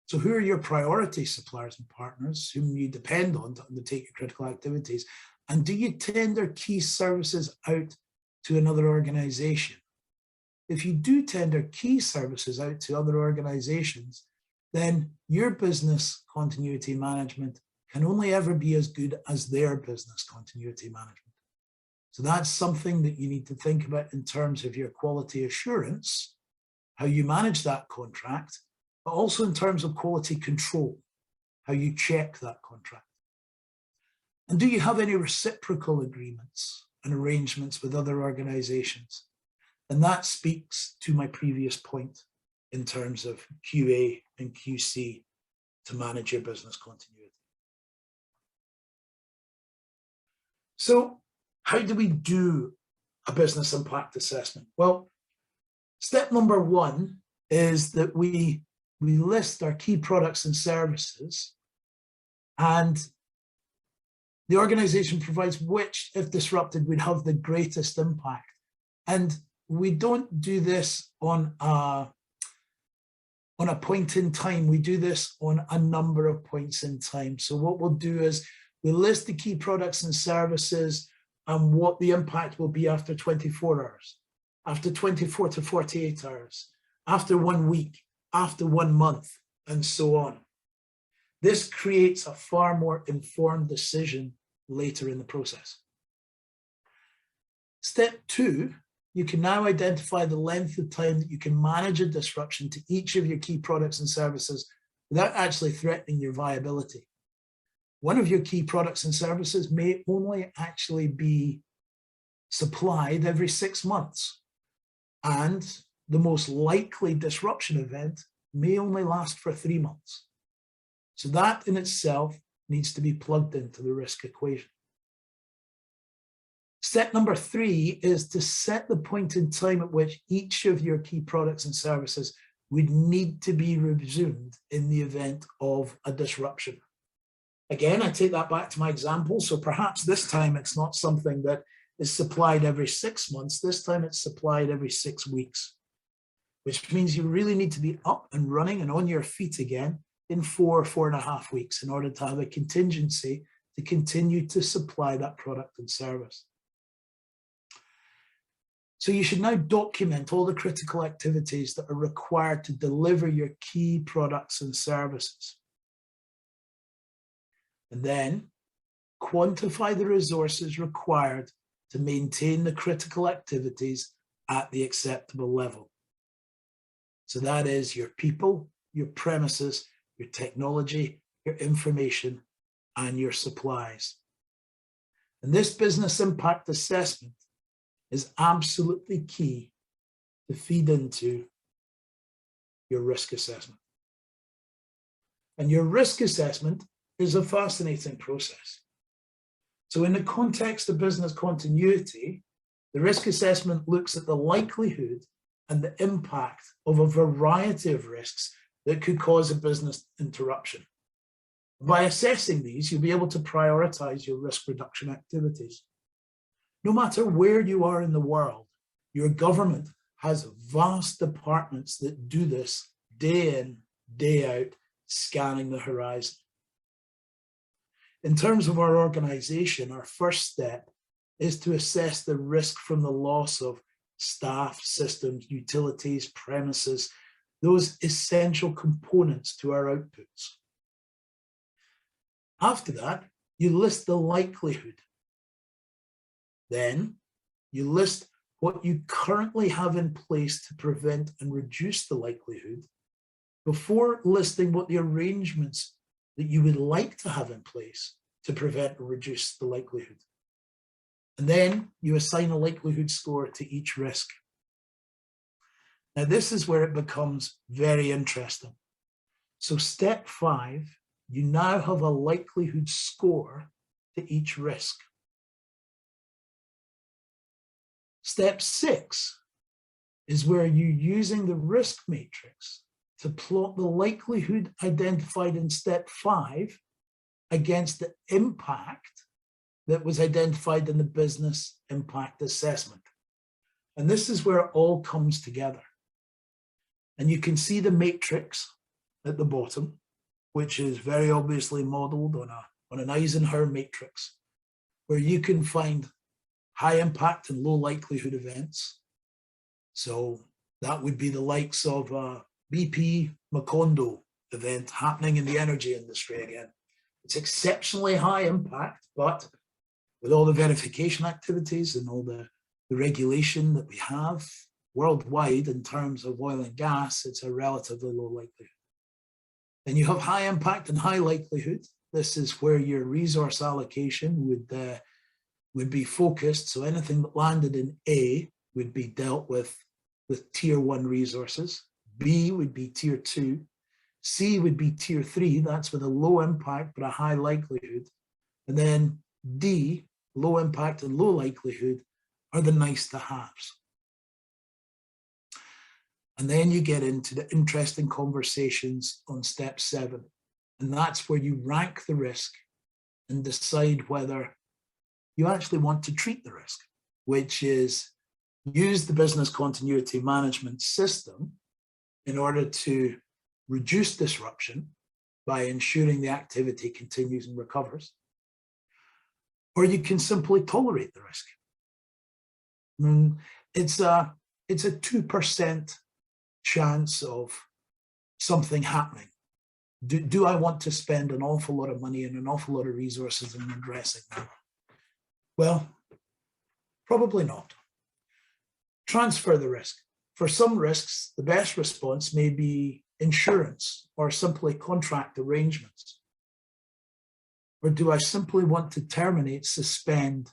So who are your priority suppliers and partners whom you depend on to undertake your critical activities? And do you tender key services out to another organization. If you do tender key services out to other organizations, then your business continuity management can only ever be as good as their business continuity management. So that's something that you need to think about in terms of your quality assurance, how you manage that contract, but also in terms of quality control, how you check that contract. And do you have any reciprocal agreements and arrangements with other organizations? And that speaks to my previous point in terms of QA and QC to manage your business continuity. So how do we do a business impact assessment? Well, step number one is that we list our key products and services, and the organization provides which, if disrupted, would have the greatest impact. And we don't do this on a point in time, we do this on a number of points in time. So what we'll do is we list the key products and services and what the impact will be after 24 hours, after 24 to 48 hours, after 1 week, after 1 month, and so on. This creates a far more informed decision later in the process. Step two, you can now identify the length of time that you can manage a disruption to each of your key products and services without actually threatening your viability. One of your key products and services may only actually be supplied every 6 months, and the most likely disruption event may only last for 3 months. So that in itself needs to be plugged into the risk equation. Step number three is to set the point in time at which each of your key products and services would need to be resumed in the event of a disruption. Again, I take that back to my example. So perhaps this time it's not something that is supplied every 6 months. This time it's supplied every 6 weeks, which means you really need to be up and running and on your feet again in 4.5 weeks in order to have a contingency to continue to supply that product and service. So you should now document all the critical activities that are required to deliver your key products and services. And then quantify the resources required to maintain the critical activities at the acceptable level. So that is your people, your premises, your technology, your information, and your supplies. And this business impact assessment is absolutely key to feed into your risk assessment. And your risk assessment is a fascinating process. So in the context of business continuity, the risk assessment looks at the likelihood and the impact of a variety of risks that could cause a business interruption. By assessing these, you'll be able to prioritize your risk reduction activities. No matter where you are in the world, your government has vast departments that do this day in, day out, scanning the horizon. In terms of our organization, our first step is to assess the risk from the loss of staff, systems, utilities, premises, those essential components to our outputs. After that, you list the likelihood. Then you list what you currently have in place to prevent and reduce the likelihood before listing what the arrangements that you would like to have in place to prevent or reduce the likelihood. And then you assign a likelihood score to each risk. Now, this is where it becomes very interesting. So step 5, you now have a likelihood score to each risk. Step 6 is where you're using the risk matrix to plot the likelihood identified in step 5 against the impact that was identified in the business impact assessment. And this is where it all comes together. And you can see the matrix at the bottom, which is very obviously modeled on an Eisenhower matrix, where you can find high impact and low likelihood events. So that would be the likes of BP Macondo event happening in the energy industry again. It's exceptionally high impact, but with all the verification activities and all the regulation that we have worldwide in terms of oil and gas, it's a relatively low likelihood. Then you have high impact and high likelihood. This is where your resource allocation would be focused. So anything that landed in A would be dealt with tier 1 resources. B would be tier 2. C would be tier 3. That's with a low impact but a high likelihood. And then D, low impact and low likelihood, are the nice to haves. And then you get into the interesting conversations on step 7. And that's where you rank the risk and decide whether you actually want to treat the risk, which is use the business continuity management system in order to reduce disruption by ensuring the activity continues and recovers. Or you can simply tolerate the risk. It's a 2% chance of something happening. Do I want to spend an awful lot of money and an awful lot of resources in addressing that? Well, probably not. Transfer the risk. For some risks, the best response may be insurance or simply contract arrangements. Or do I simply want to terminate, suspend,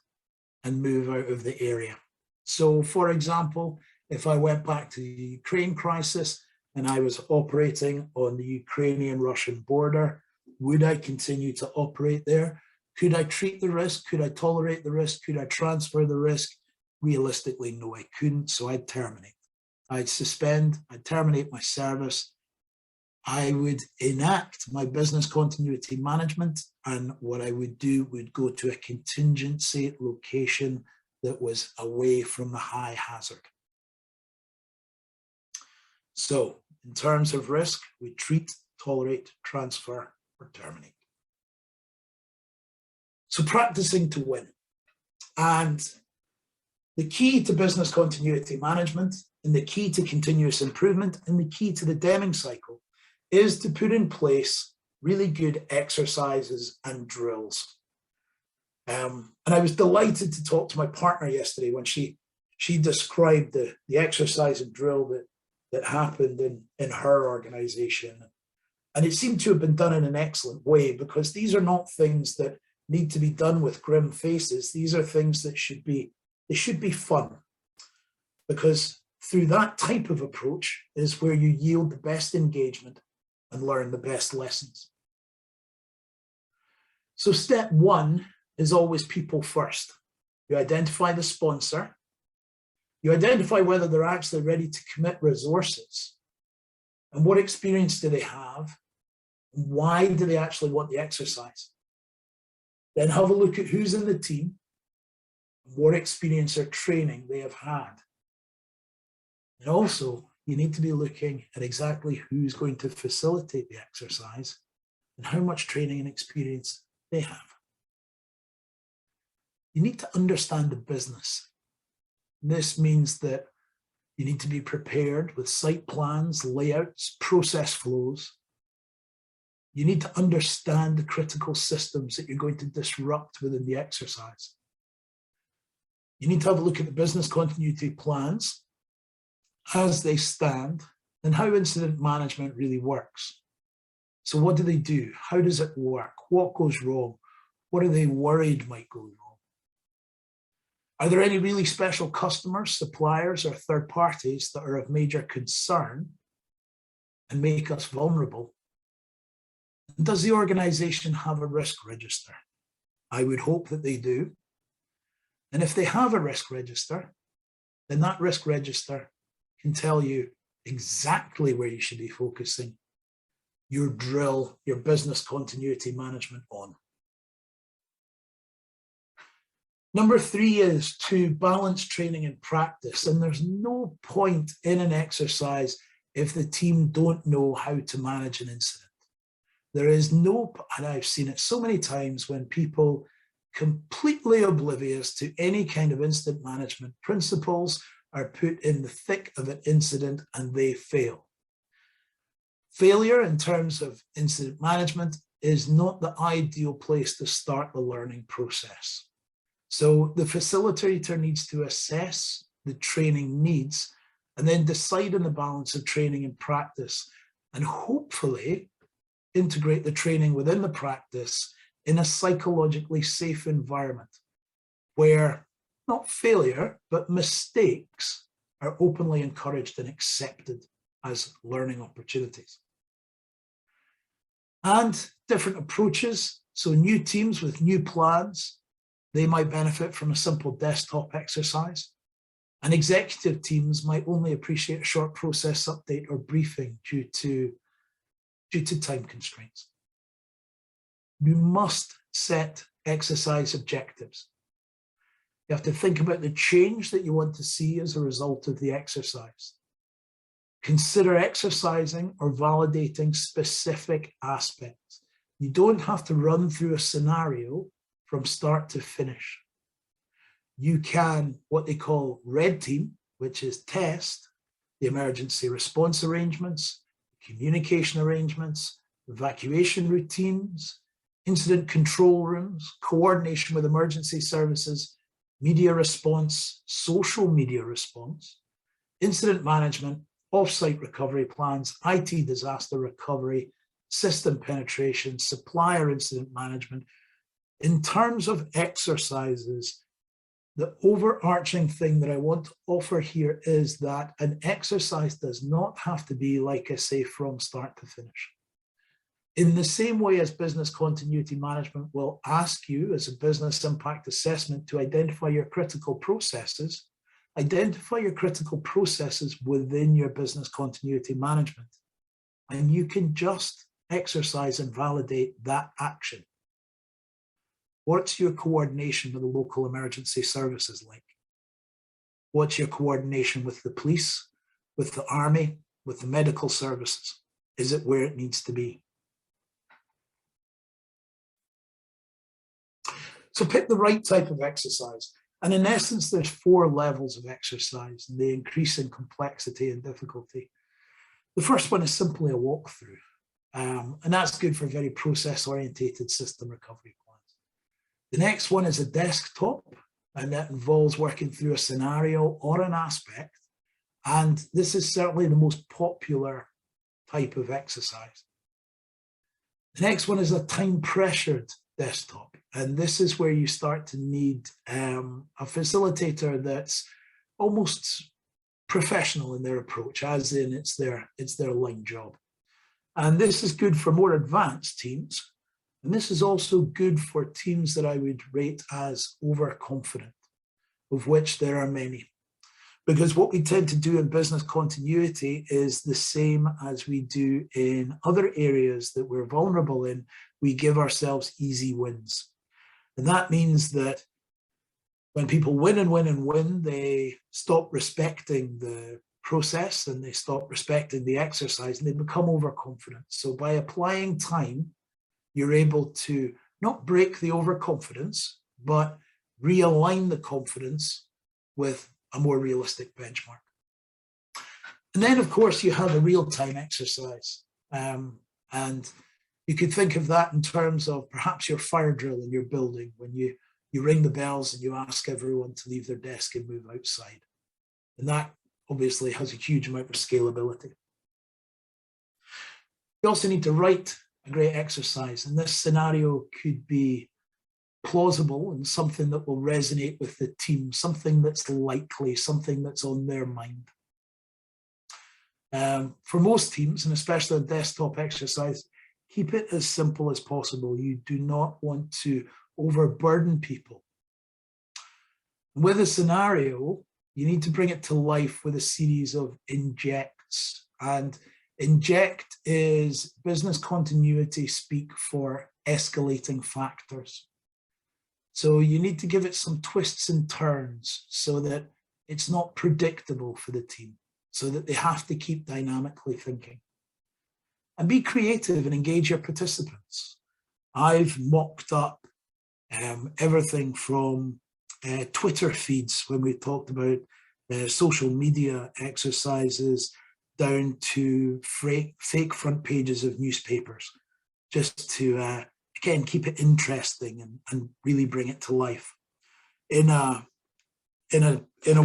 and move out of the area? So, for example, if I went back to the Ukraine crisis and I was operating on the Ukrainian-Russian border, would I continue to operate there? Could I treat the risk? Could I tolerate the risk? Could I transfer the risk? Realistically, no, I couldn't, so I'd terminate. I'd suspend, I'd terminate my service. I would enact my business continuity management, and what I would do would go to a contingency location that was away from the high hazard. So in terms of risk, we treat, tolerate, transfer, or terminate. So practicing to win. And the key to business continuity management, and the key to continuous improvement, and the key to the Deming cycle is to put in place really good exercises and drills. And I was delighted to talk to my partner yesterday when she described the exercise and drill that happened in her organization. And it seemed to have been done in an excellent way, because these are not things that need to be done with grim faces. These are things that should be fun, because through that type of approach is where you yield the best engagement and learn the best lessons. So step 1 is always people first. You identify the sponsor. You identify whether they're actually ready to commit resources, and what experience do they have, and why do they actually want the exercise. Then have a look at who's in the team, what experience or training they have had. And also, you need to be looking at exactly who's going to facilitate the exercise and how much training and experience they have. You need to understand the business. This means that you need to be prepared with site plans, layouts, process flows. You need to understand the critical systems that you're going to disrupt within the exercise. You need to have a look at the business continuity plans as they stand and how incident management really works. So what do they do? How does it work? What goes wrong? What are they worried might go wrong? Are there any really special customers, suppliers, or third parties that are of major concern and make us vulnerable? And does the organization have a risk register? I would hope that they do. And if they have a risk register, then that risk register can tell you exactly where you should be focusing your drill, your business continuity management on. Number 3 is to balance training and practice. And there's no point in an exercise if the team don't know how to manage an incident. There is no, and I've seen it so many times when people completely oblivious to any kind of incident management principles, are put in the thick of an incident and they fail. Failure in terms of incident management is not the ideal place to start the learning process. So the facilitator needs to assess the training needs and then decide on the balance of training and practice, and hopefully integrate the training within the practice in a psychologically safe environment where not failure, but mistakes are openly encouraged and accepted as learning opportunities. And different approaches. So new teams with new plans, they might benefit from a simple desktop exercise. And executive teams might only appreciate a short process update or briefing due to time constraints. You must set exercise objectives. You have to think about the change that you want to see as a result of the exercise. Consider exercising or validating specific aspects. You don't have to run through a scenario from start to finish. You can, what they call red team, which is test the emergency response arrangements, communication arrangements, evacuation routines, incident control rooms, coordination with emergency services, media response, social media response, incident management, off-site recovery plans, IT disaster recovery, system penetration, supplier incident management. In terms of exercises, the overarching thing that I want to offer here is that an exercise does not have to be, like I say, from start to finish. In the same way as business continuity management will ask you as a business impact assessment to identify your critical processes, identify your critical processes within your business continuity management. And you can just exercise and validate that action. What's your coordination with the local emergency services like? What's your coordination with the police, with the army, with the medical services? Is it where it needs to be? So pick the right type of exercise. And in essence, there's 4 levels of exercise, and they increase in complexity and difficulty. The first one is simply a walkthrough. And that's good for very process-orientated system recovery plans. The next one is a desktop, and that involves working through a scenario or an aspect. And this is certainly the most popular type of exercise. The next one is a time-pressured desktop. And this is where you start to need a facilitator that's almost professional in their approach, as in it's their line job. And this is good for more advanced teams. And this is also good for teams that I would rate as overconfident, of which there are many. Because what we tend to do in business continuity is the same as we do in other areas that we're vulnerable in. We give ourselves easy wins. And that means that when people win and win and win, they stop respecting the process and they stop respecting the exercise and they become overconfident. So by applying time, you're able to not break the overconfidence, but realign the confidence with a more realistic benchmark. And then, of course, you have a real-time exercise. And you could think of that in terms of perhaps your fire drill in your building, when you ring the bells and you ask everyone to leave their desk and move outside. And that obviously has a huge amount of scalability. You also need to write a great exercise, and this scenario could be plausible and something that will resonate with the team, something that's likely, something that's on their mind. For most teams, and especially a desktop exercise, keep it as simple as possible. You do not want to overburden people. With a scenario, you need to bring it to life with a series of injects. And inject is business continuity speak for escalating factors. So you need to give it some twists and turns so that it's not predictable for the team, so that they have to keep dynamically thinking. And be creative and engage your participants. I've mocked up everything from Twitter feeds when we talked about social media exercises down to fake front pages of newspapers, just to, again, keep it interesting and really bring it to life. In a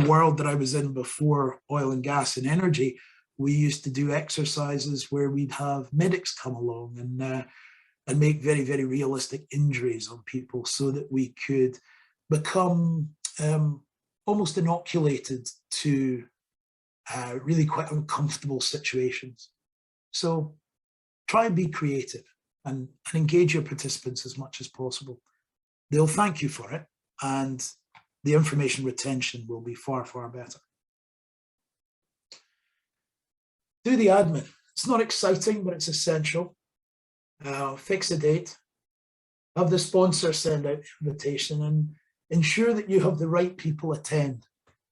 world that I was in before oil and gas and energy, we used to do exercises where we'd have medics come along and make very, very realistic injuries on people so that we could become almost inoculated to really quite uncomfortable situations. So try and be creative and engage your participants as much as possible. They'll thank you for it, and the information retention will be far, far better. Do the admin. It's not exciting, but it's essential. Fix a date. Have the sponsor send out the invitation and ensure that you have the right people attend.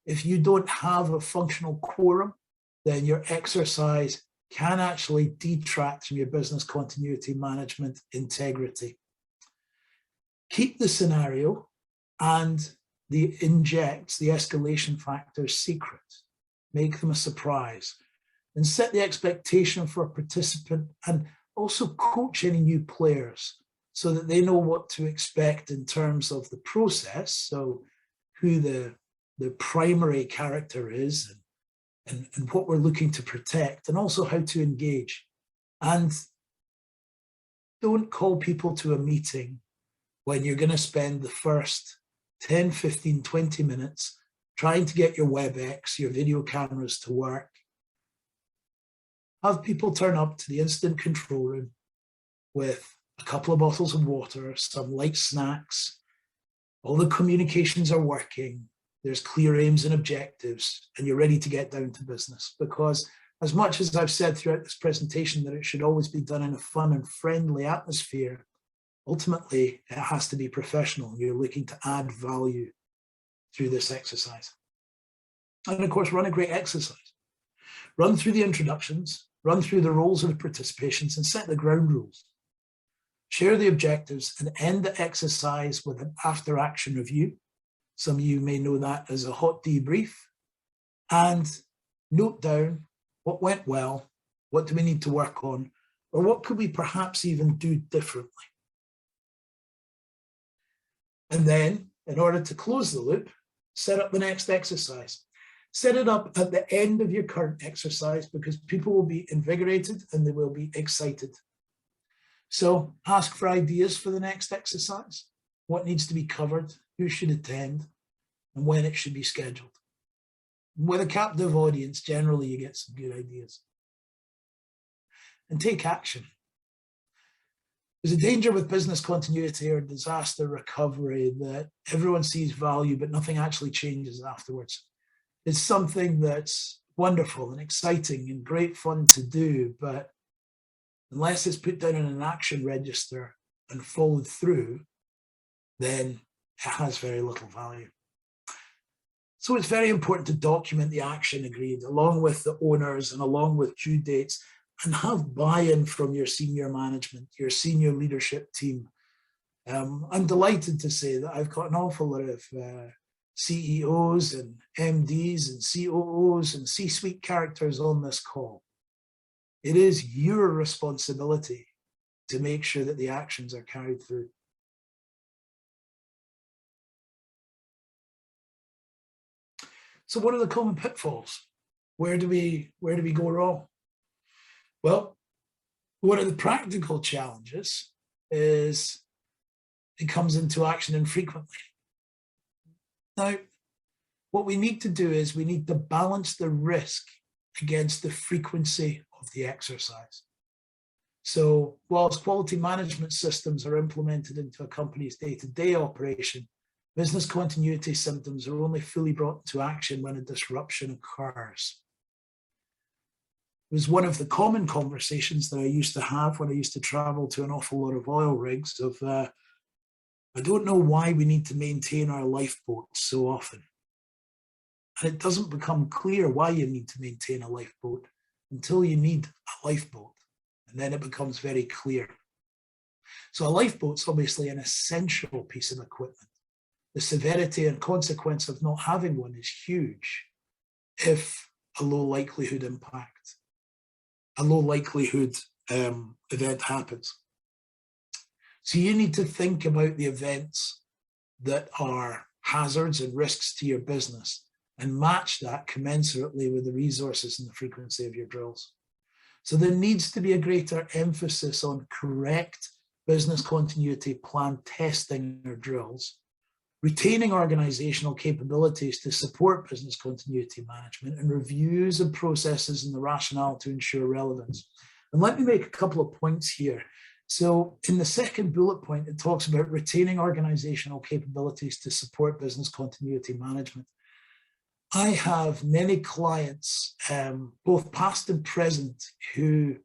If you don't have a functional quorum, then your exercise can actually detract from your business continuity management integrity. Keep the scenario and the injects, the escalation factors, secret. Make them a surprise and set the expectation for a participant, and also coach any new players so that they know what to expect in terms of the process. So who the primary character is and what we're looking to protect, and also how to engage. And don't call people to a meeting when you're going to spend the first 10, 15, 20 minutes trying to get your WebEx, your video cameras to work. Have people turn up to the incident control room with a couple of bottles of water, some light snacks, all the communications are working, there's clear aims and objectives, and you're ready to get down to business. Because as much as I've said throughout this presentation that it should always be done in a fun and friendly atmosphere, ultimately it has to be professional. You're looking to add value through this exercise. And of course, run a great exercise. Run through the introductions, run through the roles of the participations, and set the ground rules. Share the objectives and end the exercise with an after action review. Some of you may know that as a hot debrief. And note down what went well, what do we need to work on, or what could we perhaps even do differently. And then, in order to close the loop, set up the next exercise. Set it up at the end of your current exercise, because people will be invigorated and they will be excited. So ask for ideas for the next exercise. What needs to be covered, who should attend, and when it should be scheduled. With a captive audience, generally you get some good ideas. And take action. There's a danger with business continuity or disaster recovery that everyone sees value, but nothing actually changes afterwards. It's something that's wonderful and exciting and great fun to do, but unless it's put down in an action register and followed through, then it has very little value. So it's very important to document the action agreed along with the owners and along with due dates, and have buy-in from your senior management, your senior leadership team. I'm delighted to say that I've got an awful lot of CEOs and MDs and COOs and C-suite characters on this call. It is your responsibility to make sure that the actions are carried through. So what are the common pitfalls? Where do we go wrong? Well, one of the practical challenges is it comes into action infrequently. Now, what we need to do is we need to balance the risk against the frequency of the exercise. So whilst quality management systems are implemented into a company's day-to-day operation, business continuity symptoms are only fully brought into action when a disruption occurs. It was one of the common conversations that I used to have when I used to travel to an awful lot of oil rigs of, I don't know why we need to maintain our lifeboats so often. And it doesn't become clear why you need to maintain a lifeboat until you need a lifeboat. And then it becomes very clear. So a lifeboat's obviously an essential piece of equipment. The severity and consequence of not having one is huge if a low likelihood impact, a low likelihood event happens. So you need to think about the events that are hazards and risks to your business and match that commensurately with the resources and the frequency of your drills. So there needs to be a greater emphasis on correct business continuity plan testing or drills, retaining organizational capabilities to support business continuity management, and reviews of processes and the rationale to ensure relevance. And let me make a couple of points here. So in the second bullet point, it talks about retaining organizational capabilities to support business continuity management. I have many clients, both past and present, who,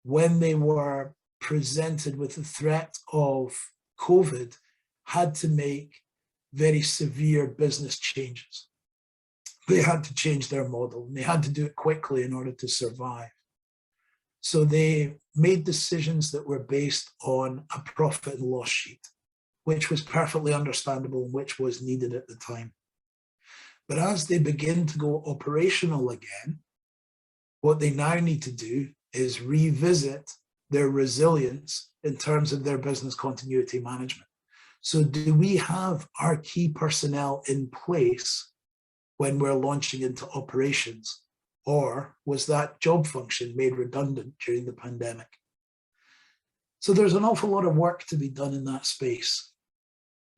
when they were presented with the threat of COVID, had to make very severe business changes. They had to change their model, and they had to do it quickly in order to survive. So they made decisions that were based on a profit and loss sheet, which was perfectly understandable and which was needed at the time. But as they begin to go operational again, what they now need to do is revisit their resilience in terms of their business continuity management. So do we have our key personnel in place when we're launching into operations? Or was that job function made redundant during the pandemic? So there's an awful lot of work to be done in that space.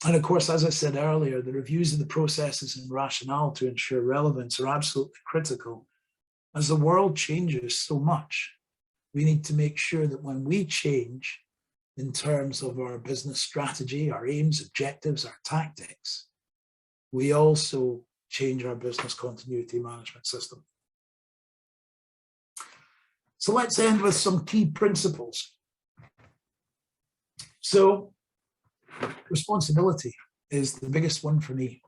And of course, as I said earlier, the reviews of the processes and rationale to ensure relevance are absolutely critical. As the world changes so much, we need to make sure that when we change in terms of our business strategy, our aims, objectives, our tactics, we also change our business continuity management system. So let's end with some key principles. So responsibility is the biggest one for me.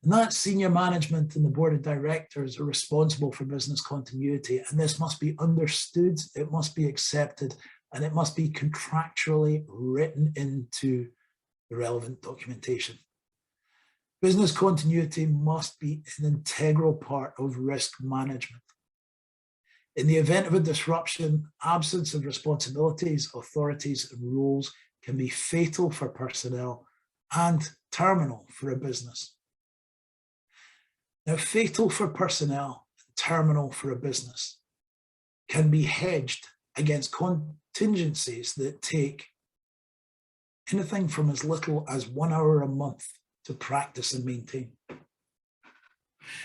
And that senior management and the board of directors are responsible for business continuity. And this must be understood, it must be accepted, and it must be contractually written into the relevant documentation. Business continuity must be an integral part of risk management. In the event of a disruption, absence of responsibilities, authorities, and rules can be fatal for personnel and terminal for a business. Now, fatal for personnel, terminal for a business, can be hedged against contingencies that take anything from as little as 1 hour a month to practice and maintain.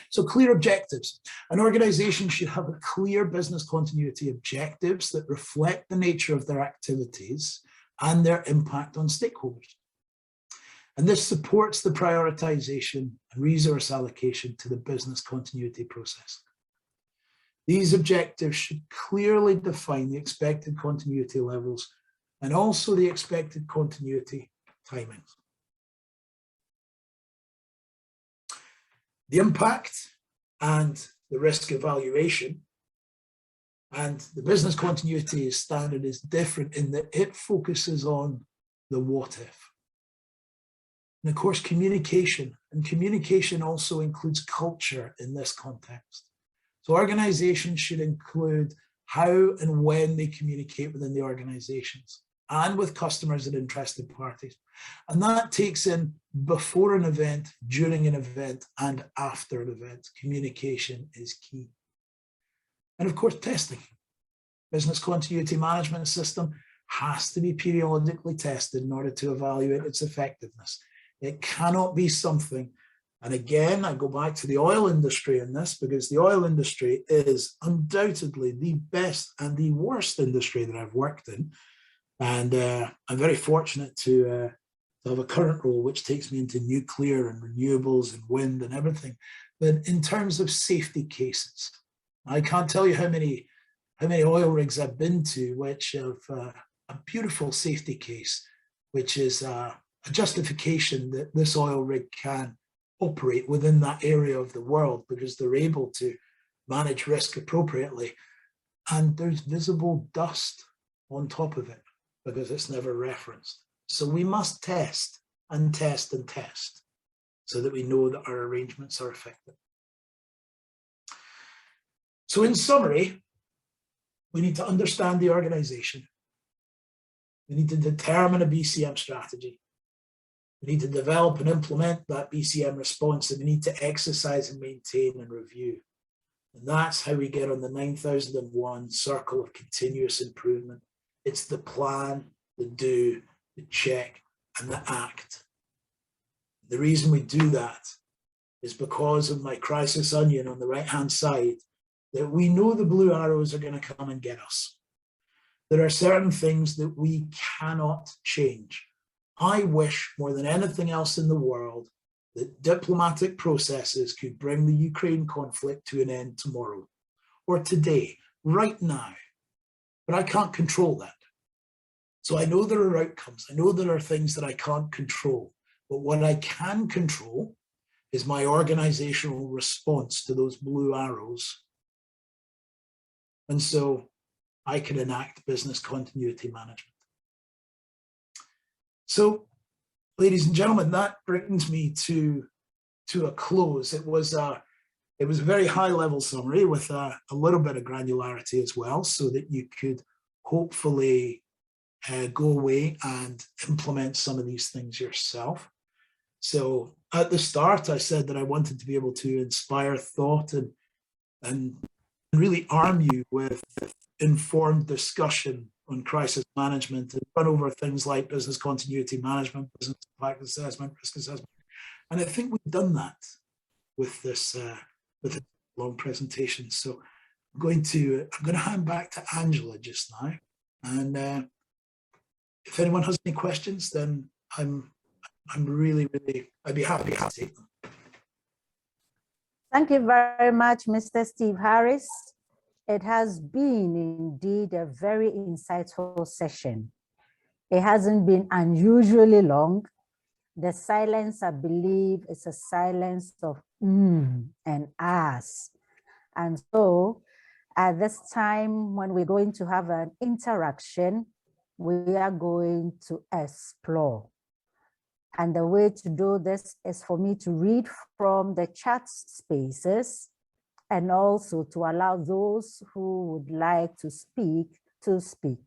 So clear objectives. An organization should have a clear business continuity objectives that reflect the nature of their activities and their impact on stakeholders. And this supports the prioritization and resource allocation to the business continuity process. These objectives should clearly define the expected continuity levels and also the expected continuity timings. The impact and the risk evaluation and the business continuity standard is different in that it focuses on the what if. And of course, communication, and communication also includes culture in this context. So organizations should include how and when they communicate within the organizations and with customers and interested parties. And that takes in before an event, during an event, and after an event. Communication is key. And of course, testing. Business continuity management system has to be periodically tested in order to evaluate its effectiveness. It cannot be something, and again, I go back to the oil industry in this, because the oil industry is undoubtedly the best and the worst industry that I've worked in. And I'm very fortunate to have a current role which takes me into nuclear and renewables and wind and everything. But in terms of safety cases, I can't tell you how many oil rigs I've been to which have a beautiful safety case, which is a justification that this oil rig can operate within that area of the world because they're able to manage risk appropriately. And there's visible dust on top of it. because it's never referenced. So we must test and test and test so that we know that our arrangements are effective. So in summary, we need to understand the organization. We need to determine a BCM strategy. We need to develop and implement that BCM response, and we need to exercise and maintain and review. And that's how we get on the 9001 circle of continuous improvement. It's the plan, the do, the check, and the act. The reason we do that is because of my crisis onion on the right-hand side, that we know the blue arrows are going to come and get us. There are certain things that we cannot change. I wish more than anything else in the world that diplomatic processes could bring the Ukraine conflict to an end tomorrow or today, right now. But I can't control that. So I know there are outcomes. I know there are things that I can't control. But what I can control is my organizational response to those blue arrows. And so I can enact business continuity management. So, ladies and gentlemen, that brings me to a close. It was a very high level summary with a little bit of granularity as well, so that you could hopefully go away and implement some of these things yourself. So at the start, I said that I wanted to be able to inspire thought and really arm you with informed discussion on crisis management and run over things like business continuity management, business impact assessment, risk assessment. And I think we've done that with this long presentation. So I'm going to hand back to Angela just now. And if anyone has any questions, then I'm really, I'd be happy to take them. Thank you very much, Mr. Steve Harris. It has been indeed a very insightful session. It hasn't been unusually long. The silence, I believe, is a silence of and ahs. And so at this time, when we're going to have an interaction, we are going to explore. And the way to do this is for me to read from the chat spaces and also to allow those who would like to speak to speak.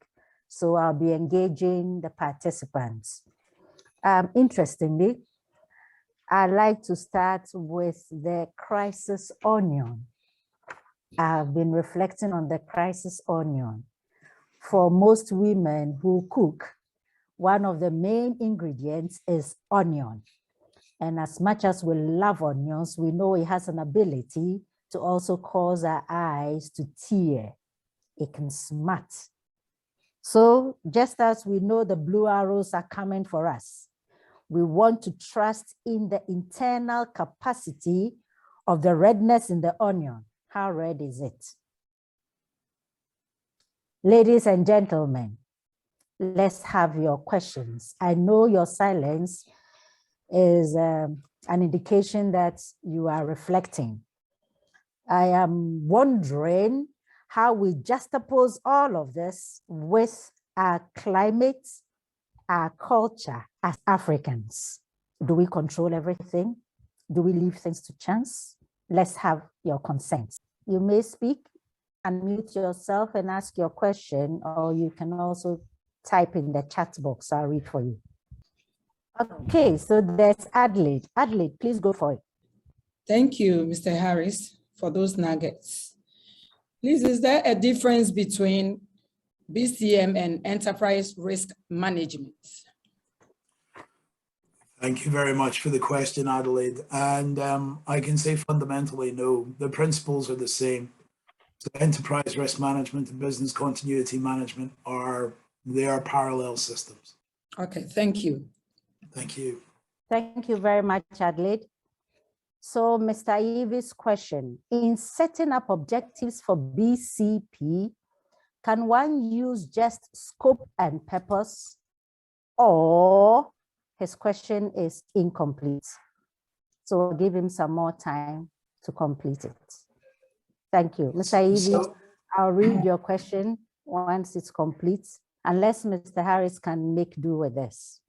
So I'll be engaging the participants. Interestingly, I'd like to start with the crisis onion. I've been reflecting on the crisis onion. For most women who cook, one of the main ingredients is onion. And as much as we love onions, we know it has an ability to also cause our eyes to tear. It can smart. So just as we know the blue arrows are coming for us, we want to trust in the internal capacity of the redness in the onion. How red is it? Ladies and gentlemen, let's have your questions. I know your silence is an indication that you are reflecting. I am wondering how we juxtapose all of this with our climate, our culture as Africans. Do we control everything? Do we leave things to chance? Let's have your consent. You may speak, unmute yourself and ask your question, or you can also type in the chat box. I'll read for you. Okay, so there's Adelaide. Adelaide, please go for it. Thank you, Mr. Harris, for those nuggets. Please, is there a difference between BCM and enterprise risk management? Thank you very much for the question, Adelaide. And I can say fundamentally, no, the principles are the same. So enterprise risk management and business continuity management are parallel systems. Okay, thank you. Thank you. Thank you very much, Adelaide. So Mr. Ivi's question, in setting up objectives for BCP, can one use just scope and purpose, or his question is incomplete? So I'll give him some more time to complete it. Thank you. Mr. Ivi, I'll read your question once it's complete. unless Mr. Harris can make do with this.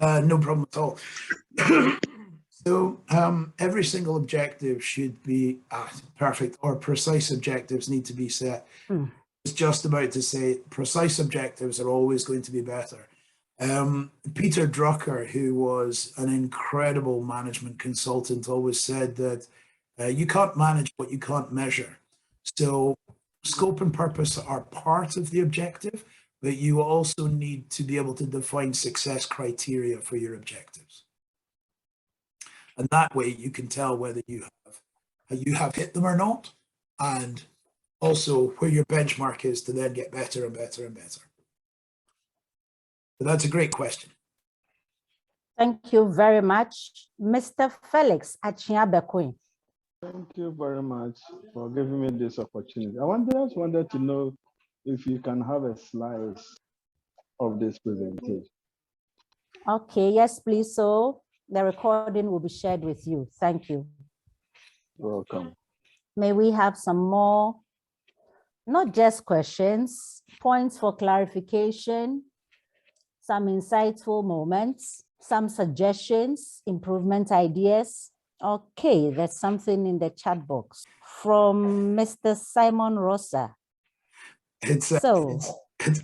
No problem at all. So every single objective should be perfect, or precise objectives need to be set. Mm. I was just about to say precise objectives are always going to be better. Peter Drucker, who was an incredible management consultant, always said that you can't manage what you can't measure. So scope and purpose are part of the objective, but you also need to be able to define success criteria for your objectives. And that way you can tell whether you have hit them or not, and also where your benchmark is to then get better and better and better. But that's a great question. Thank you very much. Mr. Felix Achiabekwin. Thank you very much for giving me this opportunity. I just wanted to know if you can have a slice of this presentation. Okay, yes, please. So the recording will be shared with you. Thank you. Welcome. May we have some more, not just questions, points for clarification, some insightful moments, some suggestions, improvement ideas. Okay, there's something in the chat box from Mr. Simon Rosa. I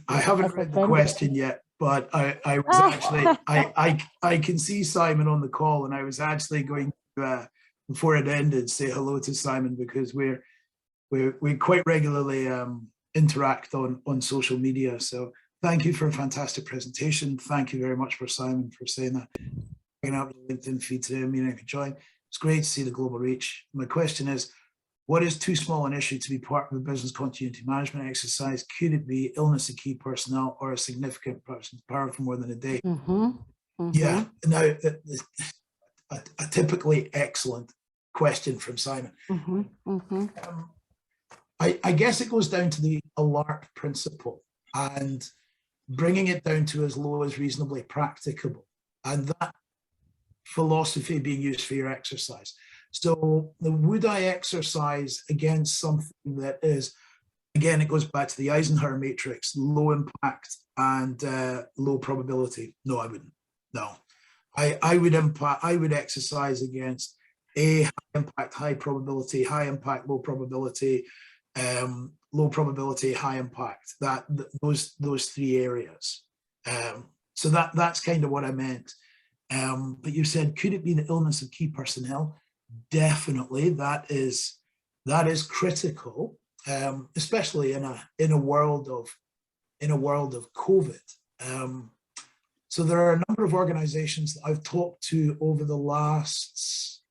haven't read the question yet, but I was actually, I can see Simon on the call, and I was actually going to, before it ended, say hello to Simon, because we quite regularly interact on social media. So thank you for a fantastic presentation. Thank you very much for Simon for saying that. Bringing up the LinkedIn feed to him, if you join. It's great to see the global reach. My question is, what is too small an issue to be part of a business continuity management exercise? Could it be illness of key personnel or a significant person power for more than a day? Yeah, now a typically excellent question from Simon. I guess it goes down to the alert principle and bringing it down to as low as reasonably practicable, and that philosophy being used for your exercise. So would I exercise against something that is, again, it goes back to the Eisenhower matrix, low impact and low probability? No, I wouldn't. No, I would exercise against a high impact, high probability, high impact, low probability, low probability, high impact. Those three areas. So that's kind of what I meant. But you said, could it be the illness of key personnel? Definitely, that is critical, especially in a world of COVID. So there are a number of organizations that I've talked to over the last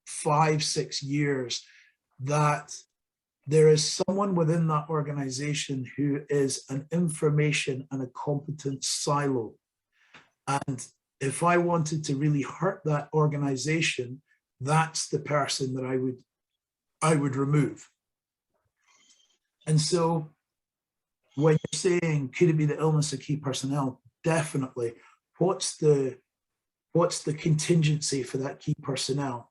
5-6 years that there is someone within that organization who is an information and a competence silo. And if I wanted to really hurt that organization, that's the person that I would remove. And so when you're saying, could it be the illness of key personnel? Definitely. What's the contingency for that key personnel?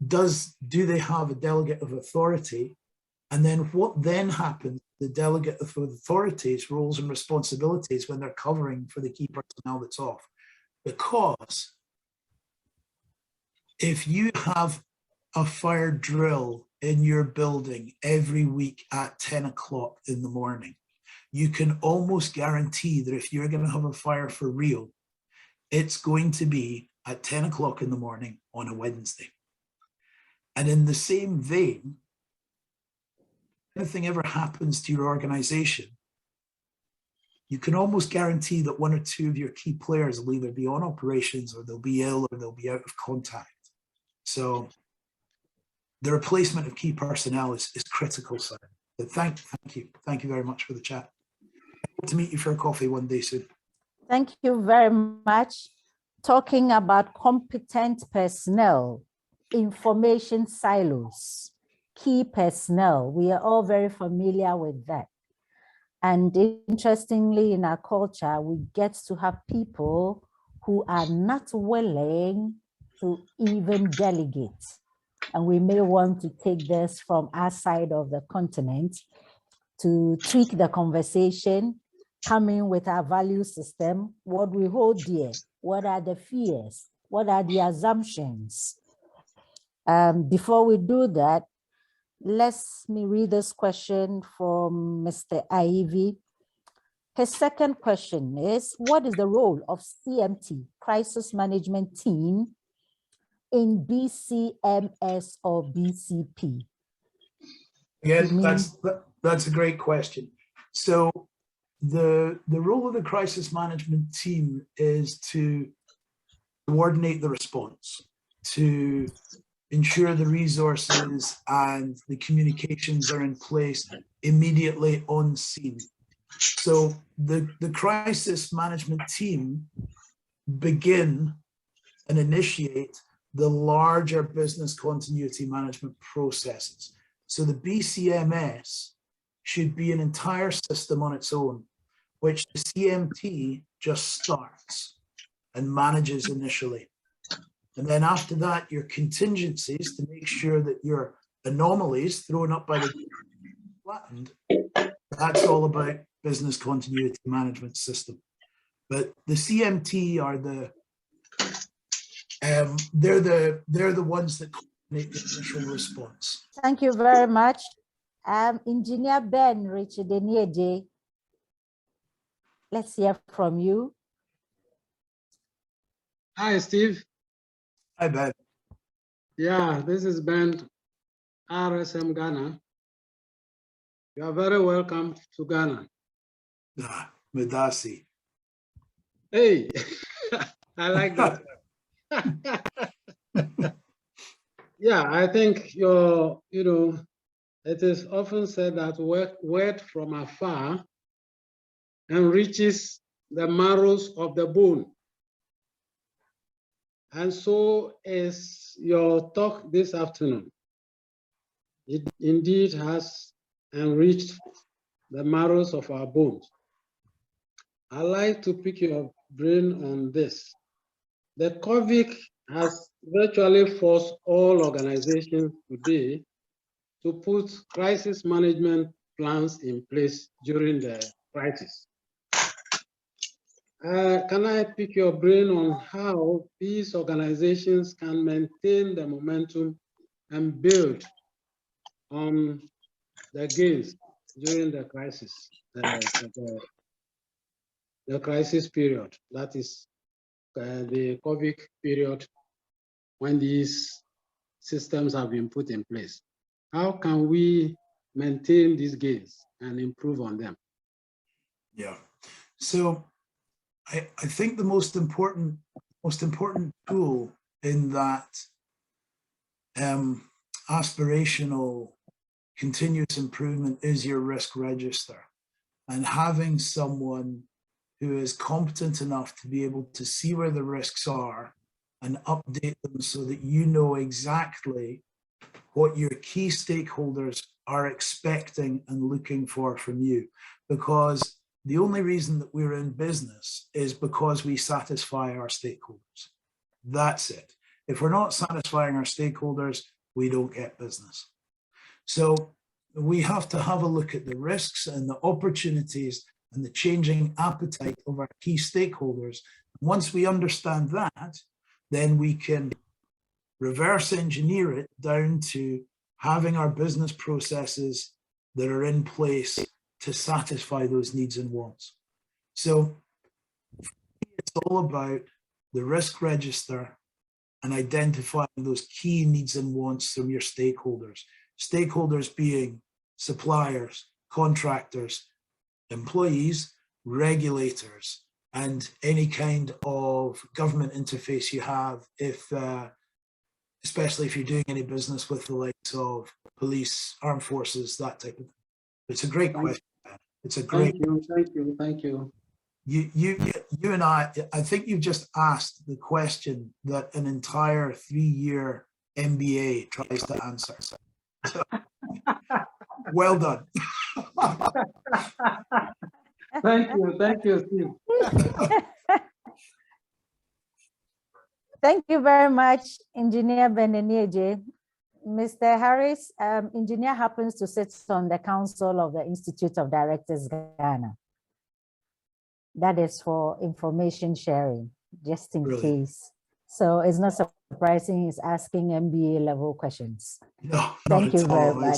Do they have a delegate of authority? And then what then happens, the delegate of authority's roles and responsibilities when they're covering for the key personnel that's off? Because if you have a fire drill in your building every week at 10 o'clock in the morning, you can almost guarantee that if you're going to have a fire for real, it's going to be at 10 o'clock in the morning on a Wednesday. And in the same vein, if anything ever happens to your organization, you can almost guarantee that 1 or 2 of your key players will either be on operations, or they'll be ill, or they'll be out of contact. So the replacement of key personnel is critical, sir. But thank you very much for the chat. Hope to meet you for a coffee one day soon. Thank you very much. Talking about competent personnel, information silos, key personnel, we are all very familiar with that. And interestingly, in our culture, we get to have people who are not willing to even delegate. And we may want to take this from our side of the continent to tweak the conversation, come in with our value system, what we hold dear, what are the fears, what are the assumptions. Before we do that, let me read this question from Mr. Ivy. His second question is, what is the role of CMT, Crisis Management Team, in BCMS or BCP? Again, that's a great question. So the role of the crisis management team is to coordinate the response, to ensure the resources and the communications are in place immediately on scene. So the crisis management team begin and initiate the larger business continuity management processes. So the BCMS should be an entire system on its own, which the CMT just starts and manages initially. And then after that, your contingencies to make sure that your anomalies thrown up by the flattened, that's all about business continuity management system. But the CMT are they're the ones that coordinate the initial response. Thank you very much. Engineer Ben Richard Enieje, let's hear from you. Hi, Steve. Hi, Ben. Yeah, this is Ben, IIRSM Ghana. You are very welcome to Ghana. Medasi. Hey, I like that. Yeah, I think it is often said that word from afar enriches the marrows of the bone. And so is your talk this afternoon. It indeed has enriched the marrows of our bones. I'd like to pick your brain on this. The COVID has virtually forced all organizations today to put crisis management plans in place during the crisis. Can I pick your brain on how these organizations can maintain the momentum and build on the gains during the crisis, the crisis period, that is the COVID period, when these systems have been put in place? How can we maintain these gains and improve on them? Yeah, so I think the most important tool in that aspirational continuous improvement is your risk register, and having someone who is competent enough to be able to see where the risks are and update them so that you know exactly what your key stakeholders are expecting and looking for from you. Because the only reason that we're in business is because we satisfy our stakeholders. That's it. If we're not satisfying our stakeholders, we don't get business. So we have to have a look at the risks and the opportunities and the changing appetite of our key stakeholders. Once we understand that, then we can reverse engineer it down to having our business processes that are in place to satisfy those needs and wants. So it's all about the risk register and identifying those key needs and wants from your stakeholders. Stakeholders being suppliers, contractors, employees, regulators, and any kind of government interface you have, especially if you're doing any business with the likes of police, armed forces, that type of thing. It's a great question. It's a great. Thank you. You and I think you've just asked the question that an entire 3-year MBA tries to answer. So, well done. Thank you, Steve. Thank you very much, Engineer Ben Enieje. Mr. Harris, engineer happens to sit on the council of the Institute of Directors Ghana. That is for information sharing, just in Brilliant. case. So it's not surprising he's asking MBA level questions. No, Thank not you at very all. much.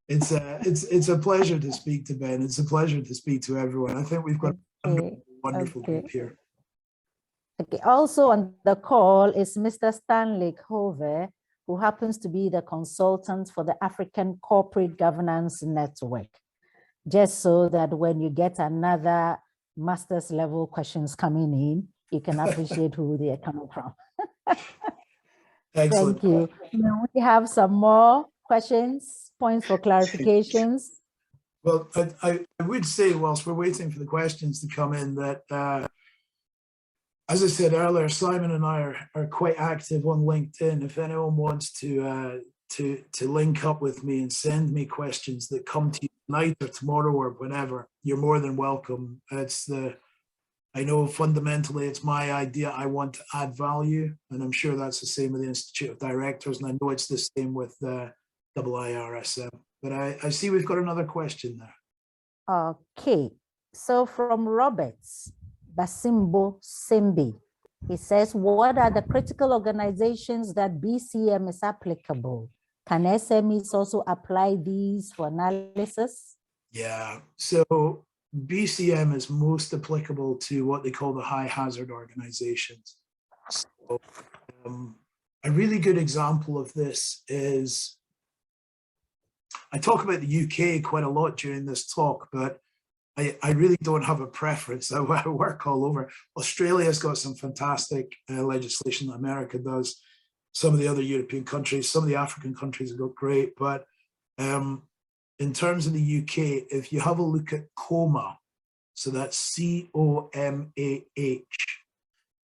It's a pleasure to speak to Ben. It's a pleasure to speak to everyone. I think we've got a Okay, wonderful okay. group here. Okay, also on the call is Mr. Stanley Hove, who happens to be the consultant for the African Corporate Governance Network. Just so that when you get another master's level questions coming in, you can appreciate who they are coming from. Excellent. Thank you. May we have some more questions, points for clarifications? Well, I would say, whilst we're waiting for the questions to come in, that as I said earlier, Simon and I are quite active on LinkedIn. If anyone wants to link up with me and send me questions that come to you tonight or tomorrow or whenever, you're more than welcome. I know fundamentally it's my idea. I want to add value, and I'm sure that's the same with the Institute of Directors, and I know it's the same with IIRSM. But I see we've got another question there. Okay, so from Roberts Basimbo Simbi, he says, what are the critical organizations that BCM is applicable? Can SMEs also apply these for analysis? Yeah, so BCM is most applicable to what they call the high hazard organizations. So, a really good example of this is, I talk about the UK quite a lot during this talk, but I really don't have a preference. I work all over. Australia's got some fantastic legislation. America does. Some of the other European countries, some of the African countries have got great. But in terms of the UK, if you have a look at COMA, so that's COMAH,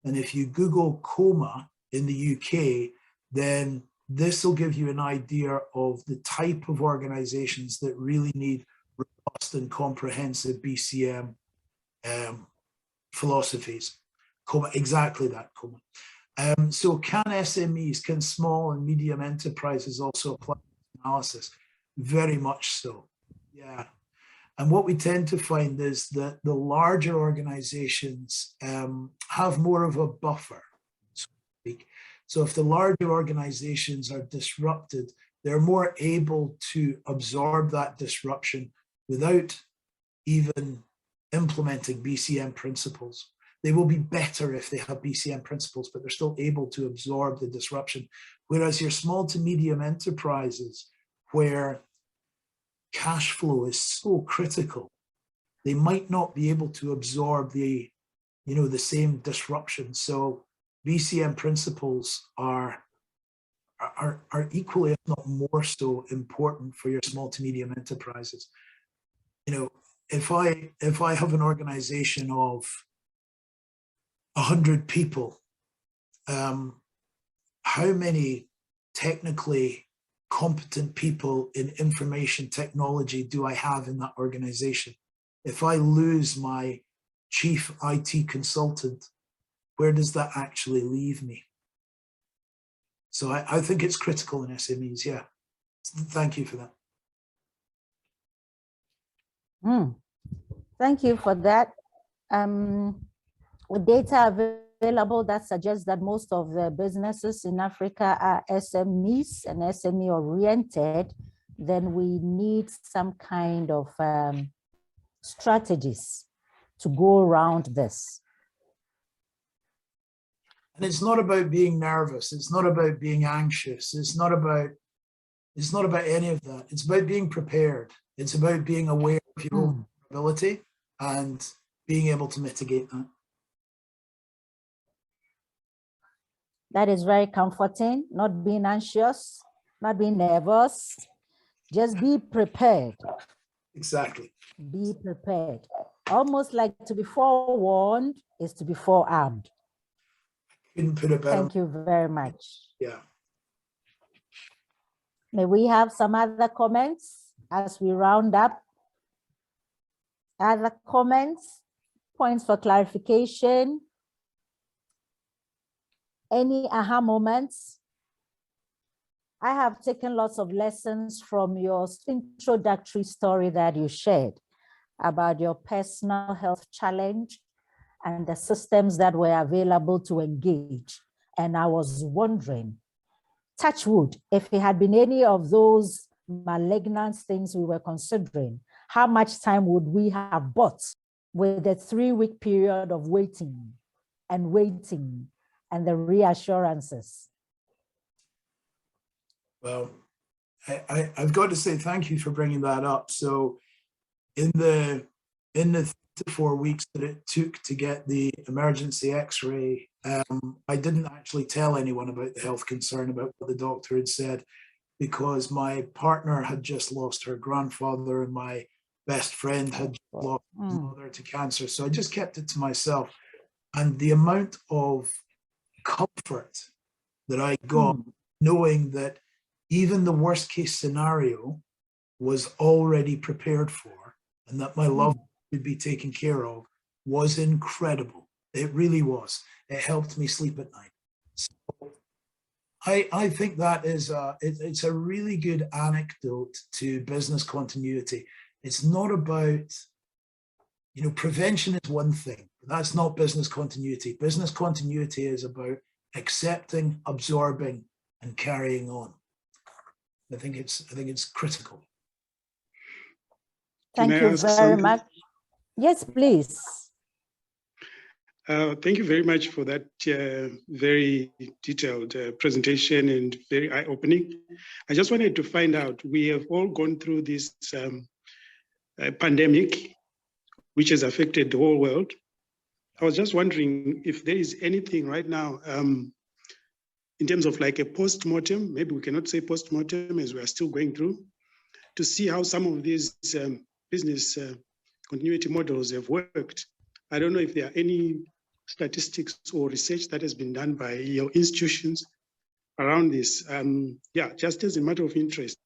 and if you Google COMA in the UK, then this will give you an idea of the type of organizations that really need robust and comprehensive BCM philosophies. COMA, exactly that, COMA. So can SMEs, can small and medium enterprises also apply analysis? Very much so, yeah. And what we tend to find is that the larger organizations have more of a buffer, so to speak. So if the larger organizations are disrupted, they're more able to absorb that disruption without even implementing BCM principles. They will be better if they have BCM principles, but they're still able to absorb the disruption. Whereas your small to medium enterprises, where cash flow is so critical, they might not be able to absorb the same disruption. So BCM principles are equally, if not more so, important for your small to medium enterprises. If I have an organization of 100 people, how many technically competent people in information technology do I have in that organization? If I lose my chief IT consultant, where does that actually leave me? So I think it's critical in SMEs, yeah. Thank you for that. Thank you for that. With data available that suggests that most of the businesses in Africa are SMEs and SME oriented, then we need some kind of strategies to go around this. And it's not about being nervous. It's not about being anxious. It's not about any of that. It's about being prepared. It's about being aware of your own ability and being able to mitigate that. That is very comforting, not being anxious, not being nervous. Just be prepared. Exactly. Be prepared. Almost like to be forewarned is to be forearmed. Couldn't put it better. Thank you very much. Yeah. May we have some other comments as we round up? Other comments, points for clarification? Any aha moments? I have taken lots of lessons from your introductory story that you shared about your personal health challenge and the systems that were available to engage. And I was wondering, touch wood, if it had been any of those malignant things we were considering, how much time would we have bought with the 3-week period of waiting and the reassurances? Well, I've got to say thank you for bringing that up. So in the 4 weeks that it took to get the emergency x-ray, I didn't actually tell anyone about the health concern, about what the doctor had said, because my partner had just lost her grandfather and my best friend had lost his mother to cancer. So I just kept it to myself. And the amount of comfort that I got knowing that even the worst case scenario was already prepared for and that my loved one would be taken care of was incredible. It really was. It helped me sleep at night. So I think that is it's a really good anecdote to business continuity. It's not about, prevention is one thing. That's not business continuity. Business continuity is about accepting, absorbing, and carrying on. I think it's critical. Thank you very much. Yes, please. Thank you very much for that very detailed presentation and very eye-opening. I just wanted to find out, we have all gone through this pandemic, which has affected the whole world. I was just wondering if there is anything right now in terms of like a post-mortem, maybe we cannot say post-mortem as we are still going through, to see how some of these business continuity models have worked. I don't know if there are any statistics or research that has been done by your institutions around this. Just as a matter of interest,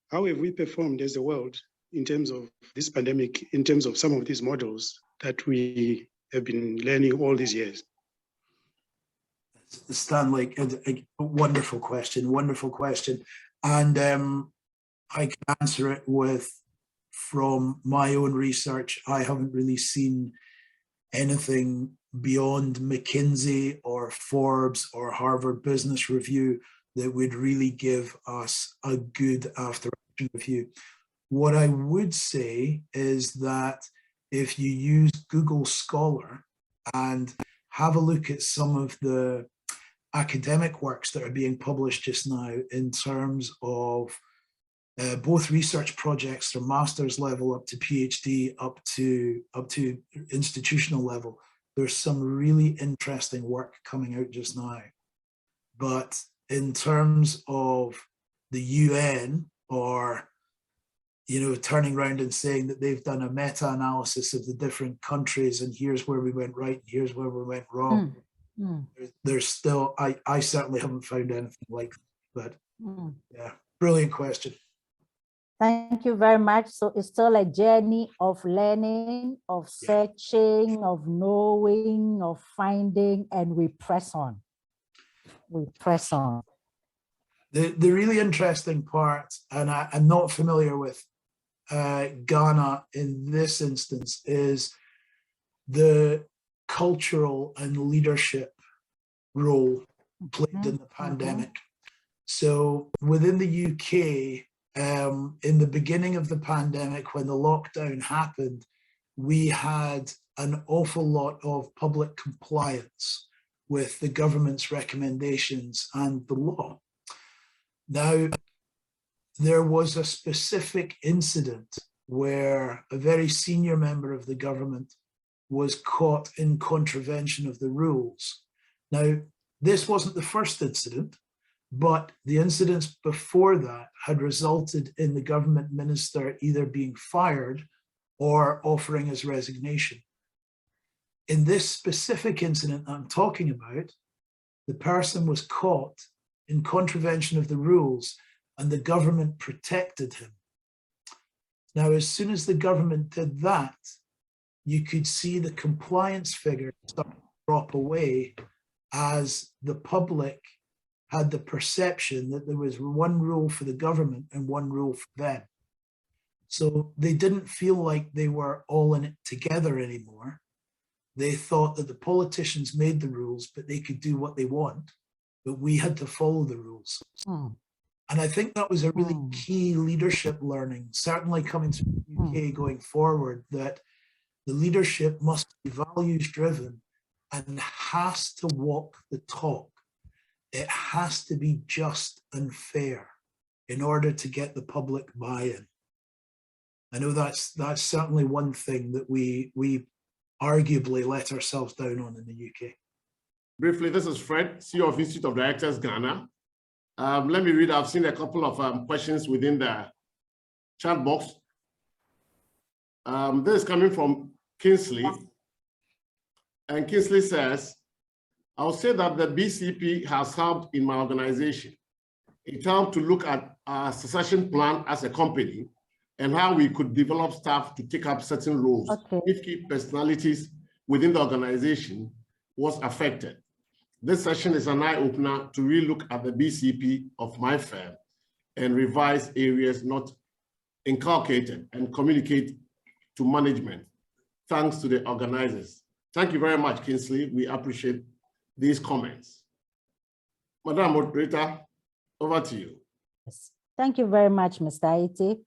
how have we performed as a world in terms of this pandemic, in terms of some of these models that we have been learning all these years? Stanley, a wonderful question. And I can answer it from my own research. I haven't really seen anything beyond McKinsey or Forbes or Harvard Business Review that would really give us a good after-action review. What I would say is that if you use Google Scholar and have a look at some of the academic works that are being published just now in terms of both research projects from master's level up to PhD, up to institutional level, there's some really interesting work coming out just now. But in terms of the UN or turning around and saying that they've done a meta-analysis of the different countries and here's where we went right and here's where we went wrong, there's still, I certainly haven't found anything like that, but yeah, brilliant question. Thank you very much. So it's still a journey of learning, of searching, of knowing, of finding, and we press on. We press on. The really interesting part, and I'm not familiar with Ghana in this instance, is the cultural and leadership role played in the pandemic. So within the UK, in the beginning of the pandemic, when the lockdown happened, we had an awful lot of public compliance with the government's recommendations and the law. Now, there was a specific incident where a very senior member of the government was caught in contravention of the rules. Now, this wasn't the first incident, but the incidents before that had resulted in the government minister either being fired or offering his resignation. In this specific incident I'm talking about, the person was caught in contravention of the rules and the government protected him. Now, as soon as the government did that, you could see the compliance figure start to drop away as the public had the perception that there was one rule for the government and one rule for them. So they didn't feel like they were all in it together anymore. They thought that the politicians made the rules, but they could do what they want, but we had to follow the rules. And I think that was a really key leadership learning, certainly coming to the UK going forward, that the leadership must be values driven and has to walk the talk. It has to be just and fair in order to get the public buy-in. I know that's certainly one thing that we arguably let ourselves down on in the UK. Briefly, this is Fred, CEO of Institute of Directors, Ghana. Let me read, I've seen a couple of questions within the chat box. This is coming from Kingsley. And Kingsley says, I'll say that the BCP has helped in my organization. It helped to look at our succession plan as a company and how we could develop staff to take up certain roles if key personalities within the organization was affected. This session is an eye-opener to relook at the BCP of my firm and revise areas not inculcated and communicate to management. Thanks to the organizers. Thank you very much, Kingsley. We appreciate these comments. Madam Moderator, over to you. Yes. Thank you very much, Mr. Aite.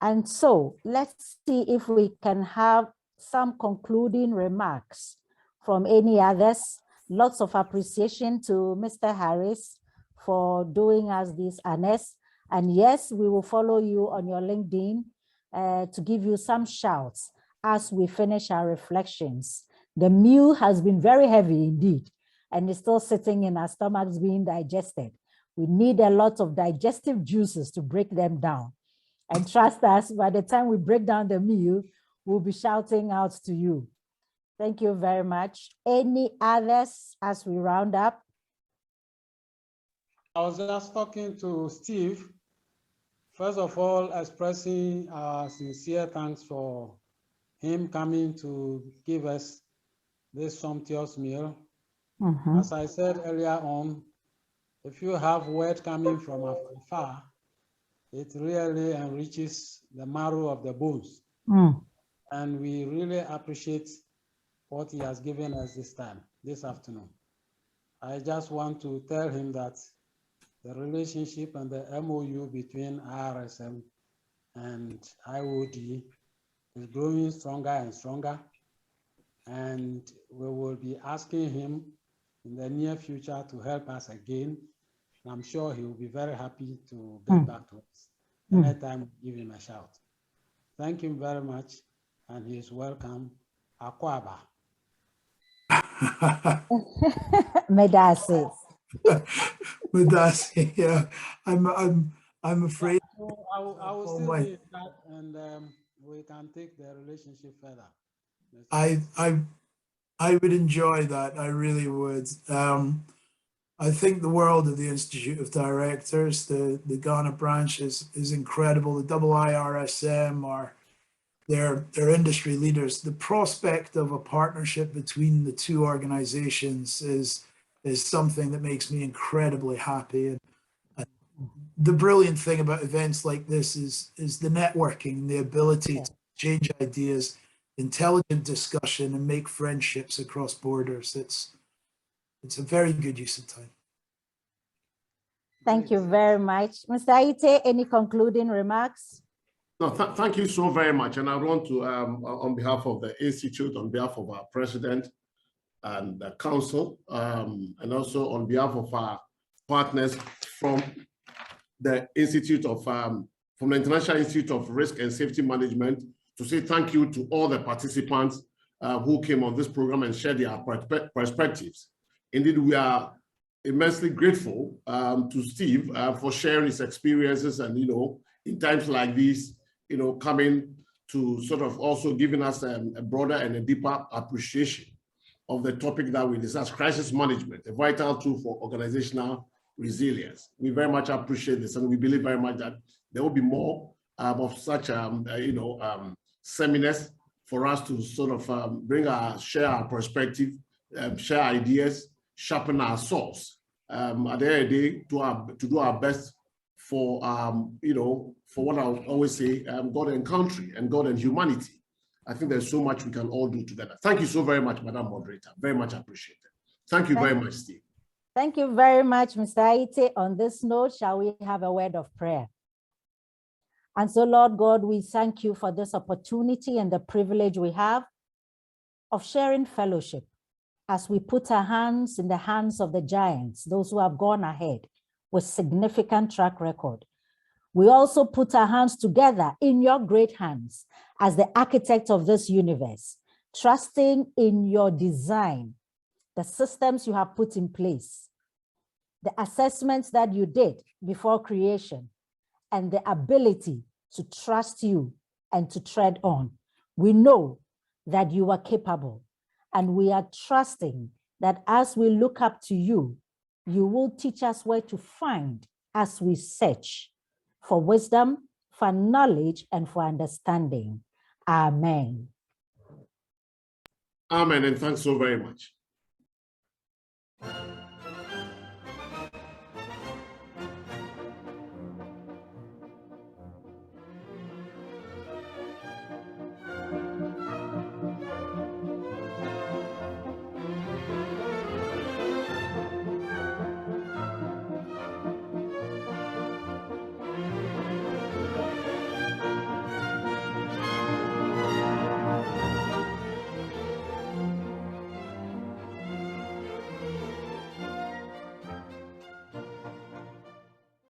And so let's see if we can have some concluding remarks from any others. Lots of appreciation to Mr. Harris for doing us this honors. And yes, we will follow you on your LinkedIn to give you some shouts as we finish our reflections. The meal has been very heavy indeed, and it's still sitting in our stomachs being digested. We need a lot of digestive juices to break them down. And trust us, by the time we break down the meal, we'll be shouting out to you. Thank you very much. Any others as we round up? I was just talking to Steve. First of all, expressing our sincere thanks for him coming to give us this sumptuous meal. As I said earlier on, if you have word coming from afar, it really enriches the marrow of the bones. And we really appreciate what he has given us this afternoon. I just want to tell him that the relationship and the MOU between IIRSM and IoD is growing stronger and stronger. And we will be asking him in the near future to help us again. And I'm sure he will be very happy to get back to us anytime we give him a shout. Thank you very much, and he is welcome. Akwaba. Medasi. Medasi, yeah. I'm afraid. I will still be in touch, and we can take the relationship further. I would enjoy that. I really would. I think the world of the Institute of Directors, the Ghana branch is incredible. The IIRSM are they're industry leaders. The prospect of a partnership between the two organizations is something that makes me incredibly happy. And the brilliant thing about events like this is the networking, the ability to change ideas, intelligent discussion, and make friendships across borders. It's a very good use of time. Thank you very much. Mr. Aite, any concluding remarks? No, thank you so very much. And I want to, on behalf of the Institute, on behalf of our president and the council, and also on behalf of our partners from the Institute of, from the International Institute of Risk and Safety Management, to say thank you to all the participants who came on this program and shared their perspectives. Indeed, we are immensely grateful to Steve for sharing his experiences and, in times like these, coming to sort of also giving us a broader and a deeper appreciation of the topic that we discussed, crisis management, a vital tool for organizational resilience. We very much appreciate this, and we believe very much that there will be more of such, seminars for us to sort of share our perspective, share ideas, sharpen our source at the end of the day, to do our best for, for what I always say, God and country and God and humanity. I think there's so much we can all do together. Thank you so very much, Madam Moderator. Very much appreciated. Thank you very much, Steve. Thank you very much, Mr. Aite. On this note, shall we have a word of prayer? And so, Lord God, we thank you for this opportunity and the privilege we have of sharing fellowship as we put our hands in the hands of the giants, those who have gone ahead with significant track record. We also put our hands together in your great hands as the architect of this universe, trusting in your design, the systems you have put in place, the assessments that you did before creation, and the ability to trust you and to tread on. We know that you are capable, and we are trusting that as we look up to you, you will teach us where to find as we search for wisdom, for knowledge, and for understanding. Amen. Amen, and thanks so very much.